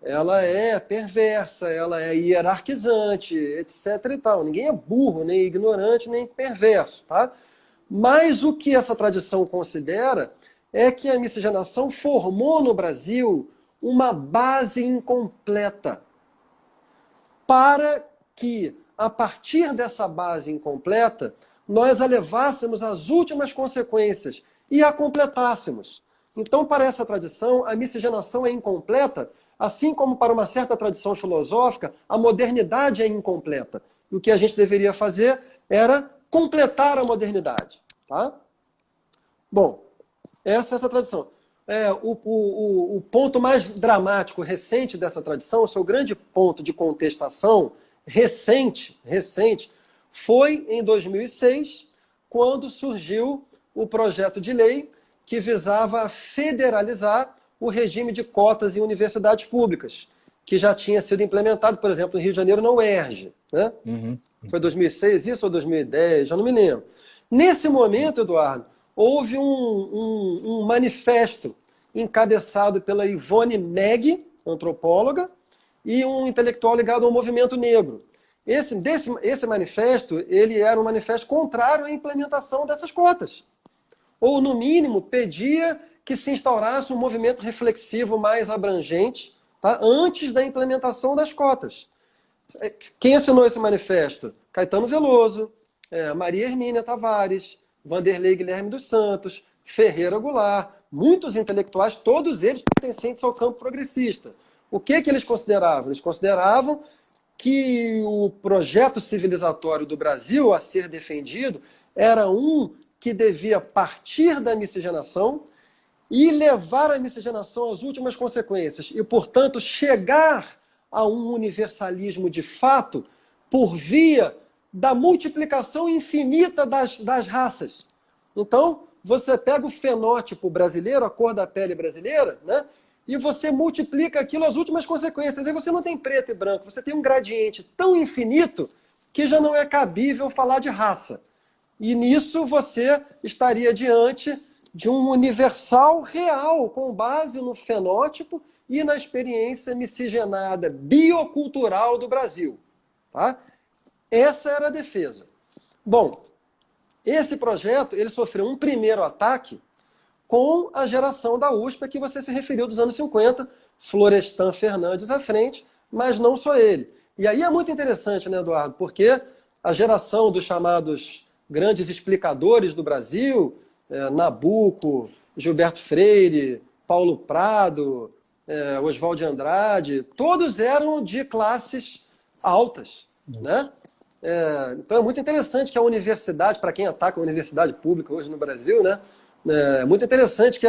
ela é perversa, ela é hierarquizante, etc. e tal. Ninguém é burro, nem ignorante, nem perverso, tá? Mas o que essa tradição considera é que a miscigenação formou no Brasil uma base incompleta para que, a partir dessa base incompleta, nós a levássemos às últimas consequências e a completássemos. Então, para essa tradição, a miscigenação é incompleta, assim como para uma certa tradição filosófica, a modernidade é incompleta. E o que a gente deveria fazer era completar a modernidade. Tá? Bom, essa é essa tradição. O ponto mais dramático, recente dessa tradição, o seu grande ponto de contestação recente, foi em 2006, quando surgiu o projeto de lei que visava federalizar o regime de cotas em universidades públicas, que já tinha sido implementado, por exemplo, no Rio de Janeiro, na UERJ. Né? Foi 2006 isso ou 2010? Já não me lembro. Nesse momento, Eduardo, houve um manifesto encabeçado pela Ivone Meg, antropóloga, e um intelectual ligado ao movimento negro. Esse manifesto, ele era um manifesto contrário à implementação dessas cotas. Ou, no mínimo, pedia que se instaurasse um movimento reflexivo mais abrangente, tá, antes da implementação das cotas. Quem assinou esse manifesto? Caetano Veloso, Maria Hermínia Tavares, Vanderlei Guilherme dos Santos, Ferreira Goulart, muitos intelectuais, todos eles pertencentes ao campo progressista. O que eles consideravam? Eles consideravam que o projeto civilizatório do Brasil a ser defendido era um que devia partir da miscigenação e levar a miscigenação às últimas consequências e, portanto, chegar a um universalismo de fato por via da multiplicação infinita das raças. Então, você pega o fenótipo brasileiro, a cor da pele brasileira, né? E você multiplica aquilo às últimas consequências. Aí você não tem preto e branco, você tem um gradiente tão infinito que já não é cabível falar de raça. E nisso você estaria diante de um universal real, com base no fenótipo e na experiência miscigenada biocultural do Brasil. Tá? Essa era a defesa. Bom, esse projeto ele sofreu um primeiro ataque com a geração da USP, a que você se referiu dos anos 50, Florestan Fernandes à frente, mas não só ele. E aí é muito interessante, né, Eduardo? Porque a geração dos chamados grandes explicadores do Brasil, Nabuco, Gilberto Freire, Paulo Prado, Oswald de Andrade, todos eram de classes altas, né? Então é muito interessante que a universidade, para quem ataca a universidade pública hoje no Brasil, né? É muito interessante que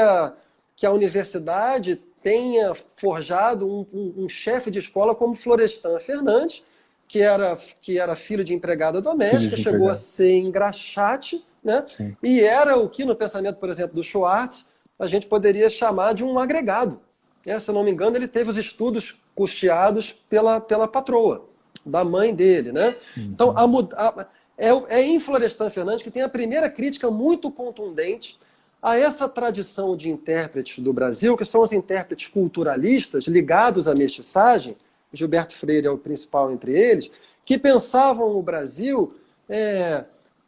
a universidade tenha forjado um chefe de escola como Florestan Fernandes, que era filho de empregada doméstica, chegou a ser engraxate, né? E era o que no pensamento, por exemplo, do Schwartz, a gente poderia chamar de um agregado. Se eu não me engano, ele teve os estudos custeados pela patroa, da mãe dele, né? Então, em Florestan Fernandes que tem a primeira crítica muito contundente a essa tradição de intérpretes do Brasil, que são os intérpretes culturalistas ligados à mestiçagem, Gilberto Freire é o principal entre eles, que pensavam o Brasil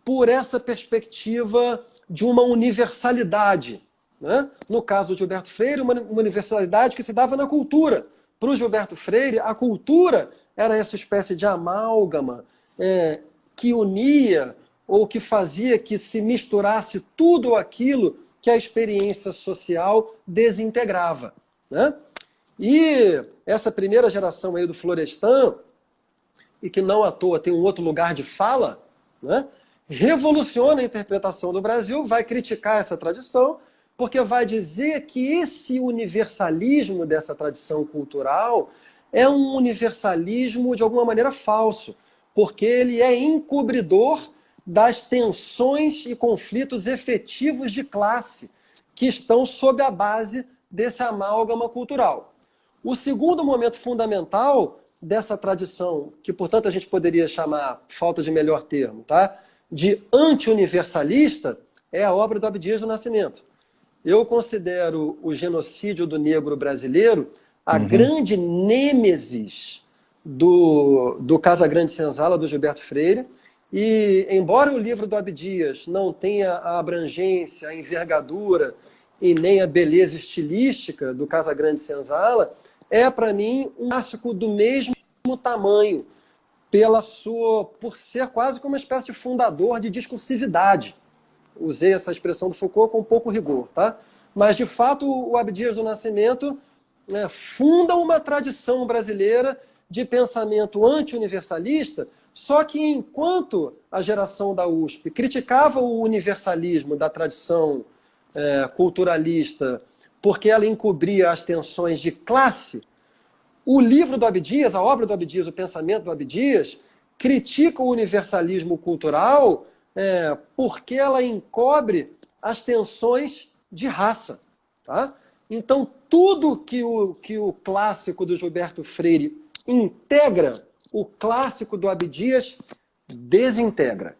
por essa perspectiva de uma universalidade. Né? No caso de Gilberto Freire, uma universalidade que se dava na cultura. Para o Gilberto Freire, a cultura era essa espécie de amálgama que unia ou que fazia que se misturasse tudo aquilo que a experiência social desintegrava. Né? E essa primeira geração aí do Florestan, e que não à toa tem um outro lugar de fala, né? Revoluciona a interpretação do Brasil, vai criticar essa tradição, porque vai dizer que esse universalismo dessa tradição cultural é um universalismo de alguma maneira falso, porque ele é encobridor das tensões e conflitos efetivos de classe que estão sob a base desse amálgama cultural. O segundo momento fundamental dessa tradição, que portanto a gente poderia chamar, falta de melhor termo, tá? De anti-universalista, é a obra do Abdias do Nascimento. Eu considero o genocídio do negro brasileiro a grande nêmesis do Casagrande Senzala, do Gilberto Freire. E, embora o livro do Abdias não tenha a abrangência, a envergadura e nem a beleza estilística do Casagrande Senzala, é, para mim, um clássico do mesmo tamanho, por ser quase como uma espécie de fundador de discursividade. Usei essa expressão do Foucault com pouco rigor, tá? Mas, de fato, o Abdias do Nascimento funda uma tradição brasileira de pensamento anti-universalista, só que enquanto a geração da USP criticava o universalismo da tradição culturalista porque ela encobria as tensões de classe, o livro do Abdias, a obra do Abdias, o pensamento do Abdias, critica o universalismo cultural porque ela encobre as tensões de raça. Tá? Então, tudo que o clássico do Gilberto Freire integra, o clássico do Abdias desintegra.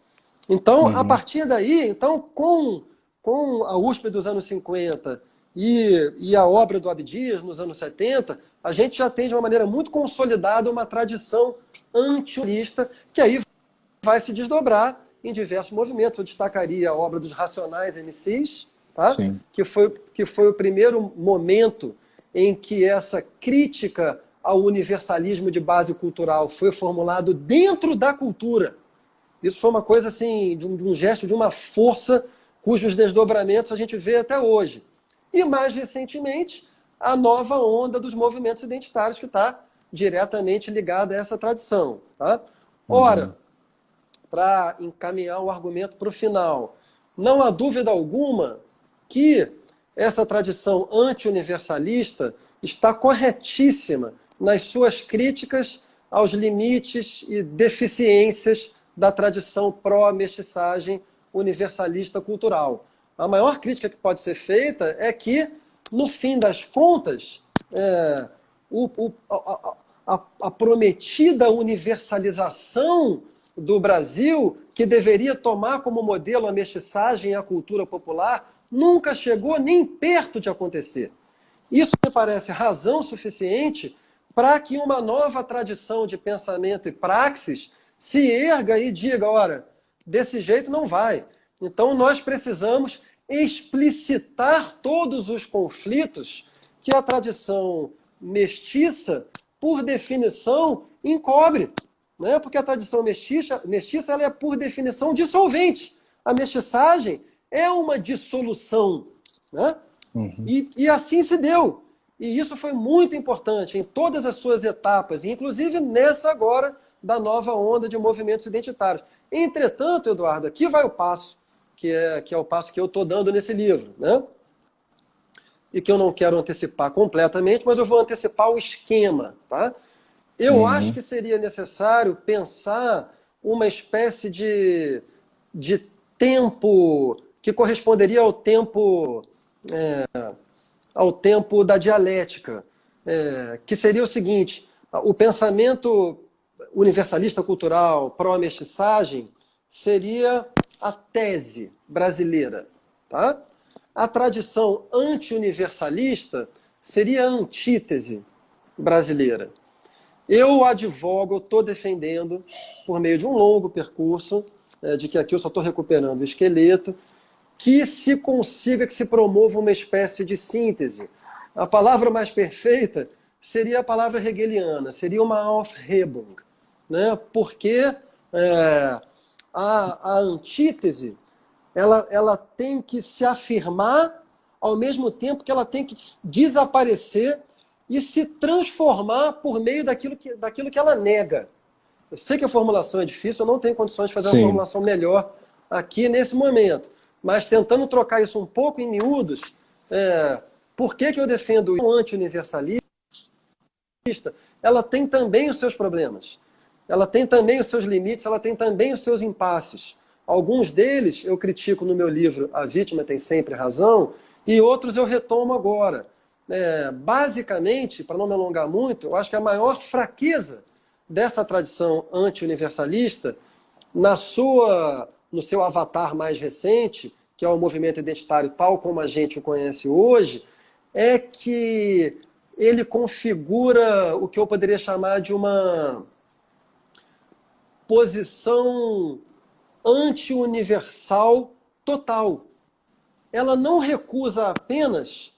Então, a partir daí, então, com a USP dos anos 50 e a obra do Abdias nos anos 70, a gente já tem de uma maneira muito consolidada uma tradição anti-unista que aí vai se desdobrar em diversos movimentos. Eu destacaria a obra dos Racionais MCs, tá? Que foi o primeiro momento em que essa crítica ao universalismo de base cultural foi formulado dentro da cultura. Isso foi uma coisa assim, de um gesto, de uma força cujos desdobramentos a gente vê até hoje. E mais recentemente, a nova onda dos movimentos identitários que está diretamente ligada a essa tradição. Tá? Ora, para encaminhar o argumento para o final, não há dúvida alguma que essa tradição anti-universalista está corretíssima nas suas críticas aos limites e deficiências da tradição pró-mestiçagem universalista cultural. A maior crítica que pode ser feita é que, no fim das contas, a prometida universalização do Brasil, que deveria tomar como modelo a mestiçagem e a cultura popular, nunca chegou nem perto de acontecer. Isso me parece razão suficiente para que uma nova tradição de pensamento e praxis se erga e diga, ora, desse jeito não vai. Então nós precisamos explicitar todos os conflitos que a tradição mestiça, por definição, encobre. Né? Porque a tradição mestiça ela é, por definição, dissolvente. A mestiçagem é uma dissolução. Né? E assim se deu. E isso foi muito importante em todas as suas etapas, inclusive nessa agora da nova onda de movimentos identitários. Entretanto, Eduardo, aqui vai o passo, que é o passo que eu estou dando nesse livro, né? E que eu não quero antecipar completamente, mas eu vou antecipar o esquema. Tá? Eu acho que seria necessário pensar uma espécie de tempo que corresponderia ao tempo da dialética, que seria o seguinte: o pensamento universalista cultural pró-mestiçagem seria a tese brasileira. Tá? A tradição anti-universalista seria a antítese brasileira. Eu advogo, estou defendendo, por meio de um longo percurso, de que aqui eu só estou recuperando o esqueleto, que se consiga, que se promova uma espécie de síntese. A palavra mais perfeita seria a palavra hegeliana, seria uma Aufhebung, né? Porque a antítese ela tem que se afirmar ao mesmo tempo que ela tem que desaparecer e se transformar por meio daquilo que ela nega. Eu sei que a formulação é difícil, eu não tenho condições de fazer uma formulação melhor aqui nesse momento, mas tentando trocar isso um pouco em miúdos, por que eu defendo o anti-universalista? Ela tem também os seus problemas, ela tem também os seus limites, ela tem também os seus impasses. Alguns deles eu critico no meu livro A Vítima Tem Sempre Razão, e outros eu retomo agora. Basicamente, para não me alongar muito, eu acho que a maior fraqueza dessa tradição anti-universalista, no seu avatar mais recente, que é o movimento identitário tal como a gente o conhece hoje, é que ele configura o que eu poderia chamar de uma posição anti-universal total. Ela não recusa apenas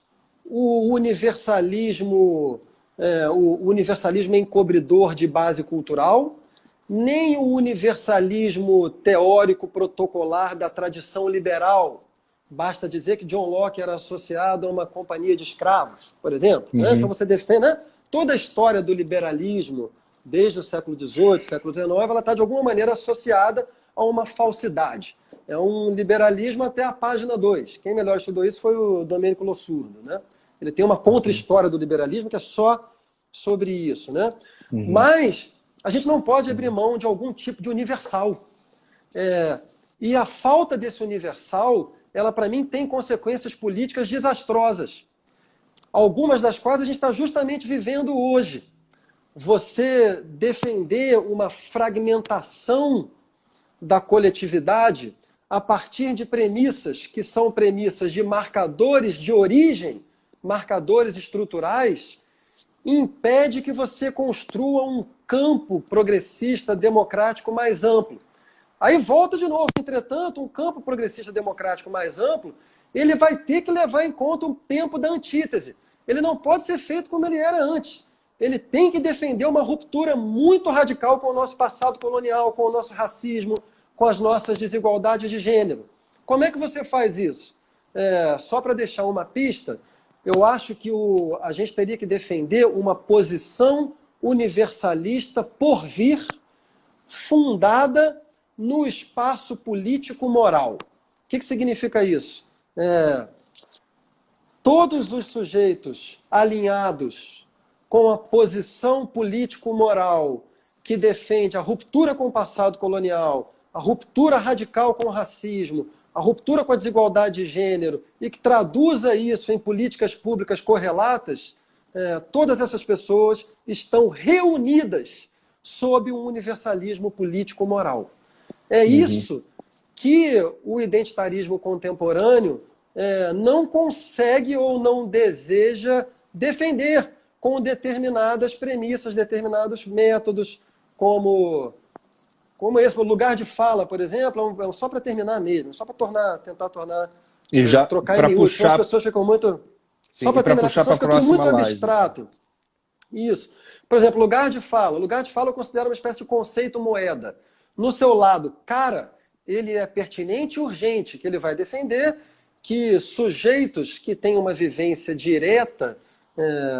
o universalismo encobridor de base cultural, nem o universalismo teórico protocolar da tradição liberal, Basta dizer que John Locke era associado a uma companhia de escravos, por exemplo. Né? Então você defende, né? Toda a história do liberalismo, desde o século XVIII, século XIX, ela está de alguma maneira associada a uma falsidade. É um liberalismo até a página 2. Quem melhor estudou isso foi o Domênico Lossurdo. Né? Ele tem uma contra-história do liberalismo que é só sobre isso. Né? Mas a gente não pode abrir mão de algum tipo de universal. E a falta desse universal, ela para mim tem consequências políticas desastrosas. Algumas das quais a gente está justamente vivendo hoje. Você defender uma fragmentação da coletividade a partir de premissas que são premissas de marcadores de origem, marcadores estruturais, impede que você construa um campo progressista democrático mais amplo. Aí volta de novo. Entretanto, um campo progressista democrático mais amplo, ele vai ter que levar em conta o tempo da antítese. Ele não pode ser feito como ele era antes. Ele tem que defender uma ruptura muito radical com o nosso passado colonial, com o nosso racismo, com as nossas desigualdades de gênero. Como é que você faz isso? Só para deixar uma pista, eu acho que a gente teria que defender uma posição universalista por vir, fundada no espaço político-moral. O que significa isso? Todos os sujeitos alinhados com a posição político-moral que defende a ruptura com o passado colonial, a ruptura radical com o racismo, a ruptura com a desigualdade de gênero e que traduza isso em políticas públicas correlatas, todas essas pessoas estão reunidas sob um universalismo político-moral. É isso que o identitarismo contemporâneo não consegue ou não deseja defender com determinadas premissas, determinados métodos, como esse. O lugar de fala, por exemplo, só para terminar mesmo, só para tentar tornar... E já trocar para em miúdos, puxar... as pessoas ficam muito... Sim, só para terminar, as pessoas ficam tudo muito live. abstrato. Isso. Por exemplo, lugar de fala. Lugar de fala eu considero uma espécie de conceito moeda. No seu lado, cara, ele é pertinente e urgente, que ele vai defender que sujeitos que têm uma vivência direta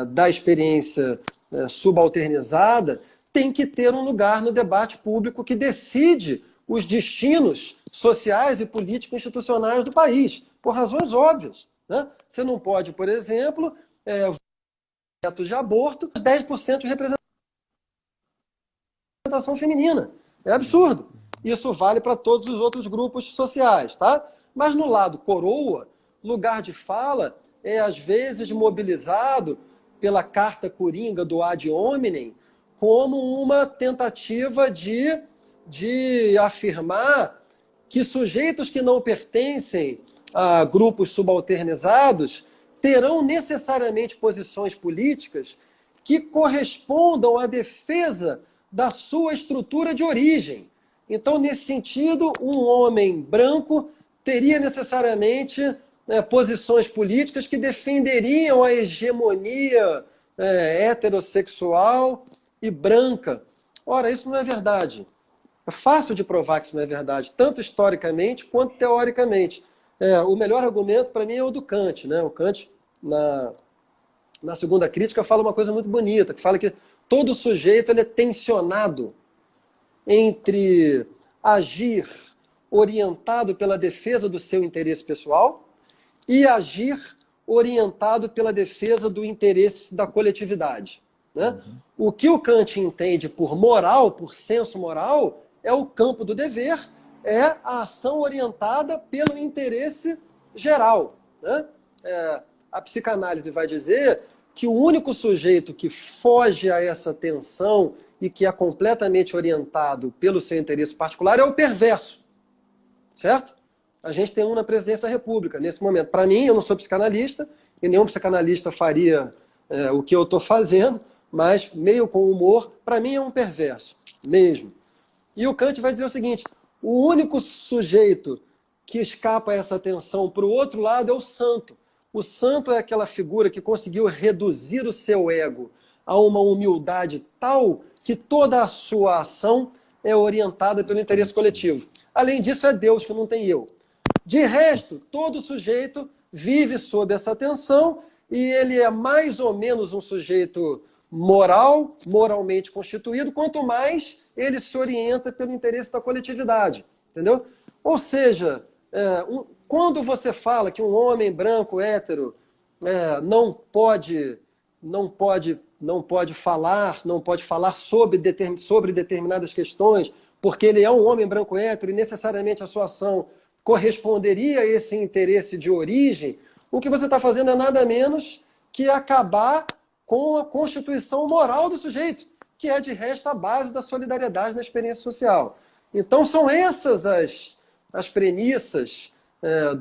da experiência subalternizada têm que ter um lugar no debate público que decide os destinos sociais e político-institucionais do país, por razões óbvias. Né? Você não pode, por exemplo, voto de aborto, 10% de representação feminina. É absurdo. Isso vale para todos os outros grupos sociais, tá? Mas no lado coroa, lugar de fala é às vezes mobilizado pela carta coringa do ad hominem como uma tentativa de afirmar que sujeitos que não pertencem a grupos subalternizados terão necessariamente posições políticas que correspondam à defesa da sua estrutura de origem. Então, nesse sentido, um homem branco teria necessariamente posições políticas que defenderiam a hegemonia heterossexual e branca. Ora, isso não é verdade. É fácil de provar que isso não é verdade, tanto historicamente quanto teoricamente. O melhor argumento, para mim, é o do Kant. Né? O Kant, na segunda crítica, fala uma coisa muito bonita, que fala que todo sujeito ele é tensionado entre agir orientado pela defesa do seu interesse pessoal e agir orientado pela defesa do interesse da coletividade. Né? O que o Kant entende por moral, por senso moral, é o campo do dever, é a ação orientada pelo interesse geral. Né? A psicanálise vai dizer que o único sujeito que foge a essa tensão e que é completamente orientado pelo seu interesse particular é o perverso. Certo? A gente tem um na presidência da República, nesse momento. Para mim, eu não sou psicanalista, e nenhum psicanalista faria o que eu estou fazendo, mas meio com humor, para mim é um perverso, mesmo. E o Kant vai dizer o seguinte, o único sujeito que escapa a essa tensão para o outro lado é o santo. O santo é aquela figura que conseguiu reduzir o seu ego a uma humildade tal que toda a sua ação é orientada pelo interesse coletivo. Além disso, é Deus que não tem eu. De resto, todo sujeito vive sob essa tensão e ele é mais ou menos um sujeito moral, moralmente constituído, quanto mais ele se orienta pelo interesse da coletividade, entendeu? Ou seja, quando você fala que um homem branco, hétero, não pode falar sobre determinadas questões, porque ele é um homem branco hétero e necessariamente a sua ação corresponderia a esse interesse de origem, o que você está fazendo é nada menos que acabar com a constituição moral do sujeito, que é, de resto, a base da solidariedade na experiência social. Então, são essas as premissas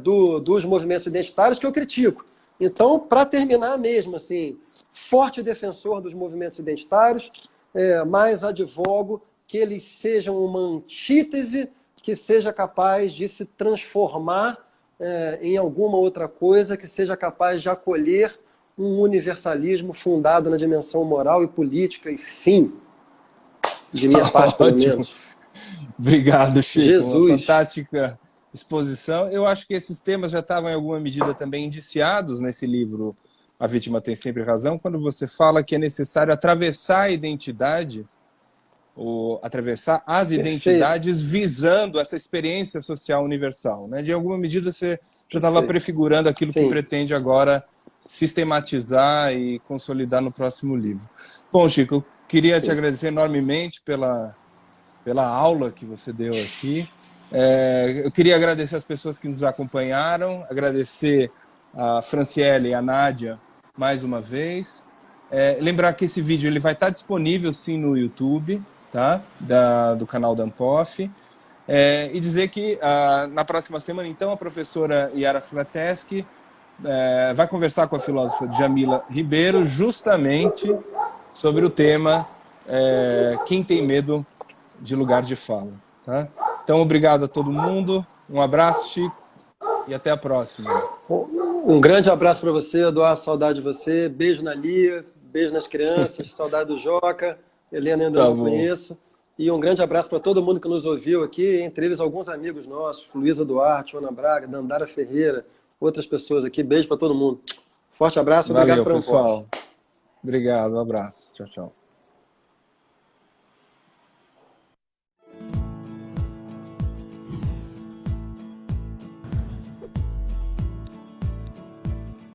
dos movimentos identitários que eu critico. Então, para terminar mesmo, assim, forte defensor dos movimentos identitários, mas advogo que eles sejam uma antítese que seja capaz de se transformar em alguma outra coisa, que seja capaz de acolher um universalismo fundado na dimensão moral e política, e fim. De minha parte, pelo menos. Obrigado, Chico. Jesus. Uma fantástica exposição. Eu acho que esses temas já estavam, em alguma medida, também indiciados nesse livro A Vítima Tem Sempre Razão, quando você fala que é necessário atravessar a identidade, ou atravessar as identidades visando essa experiência social universal, né? De alguma medida você já estava prefigurando aquilo que pretende agora sistematizar e consolidar no próximo livro. Bom, Chico, eu queria te agradecer enormemente pela aula que você deu aqui. Eu queria agradecer as pessoas que nos acompanharam, agradecer a Franciele e a Nádia mais uma vez. Lembrar que esse vídeo ele vai estar disponível sim no YouTube, tá? Do canal da Ampof. E dizer que na próxima semana, então, a professora Yara Frateschi vai conversar com a filósofa Djamila Ribeiro justamente sobre o tema Quem tem medo de lugar de fala. Tá? Então, obrigado a todo mundo. Um abraço, Chico, e até a próxima. Um grande abraço para você, Eduardo. Saudade de você. Beijo na Lia, beijo nas crianças, saudade do Joca. Helena ainda não conheço. E um grande abraço para todo mundo que nos ouviu aqui, entre eles alguns amigos nossos, Luísa Duarte, Ana Braga, Dandara Ferreira, outras pessoas aqui. Beijo para todo mundo. Forte abraço, obrigado, pessoal. Obrigado, um abraço. Tchau, tchau.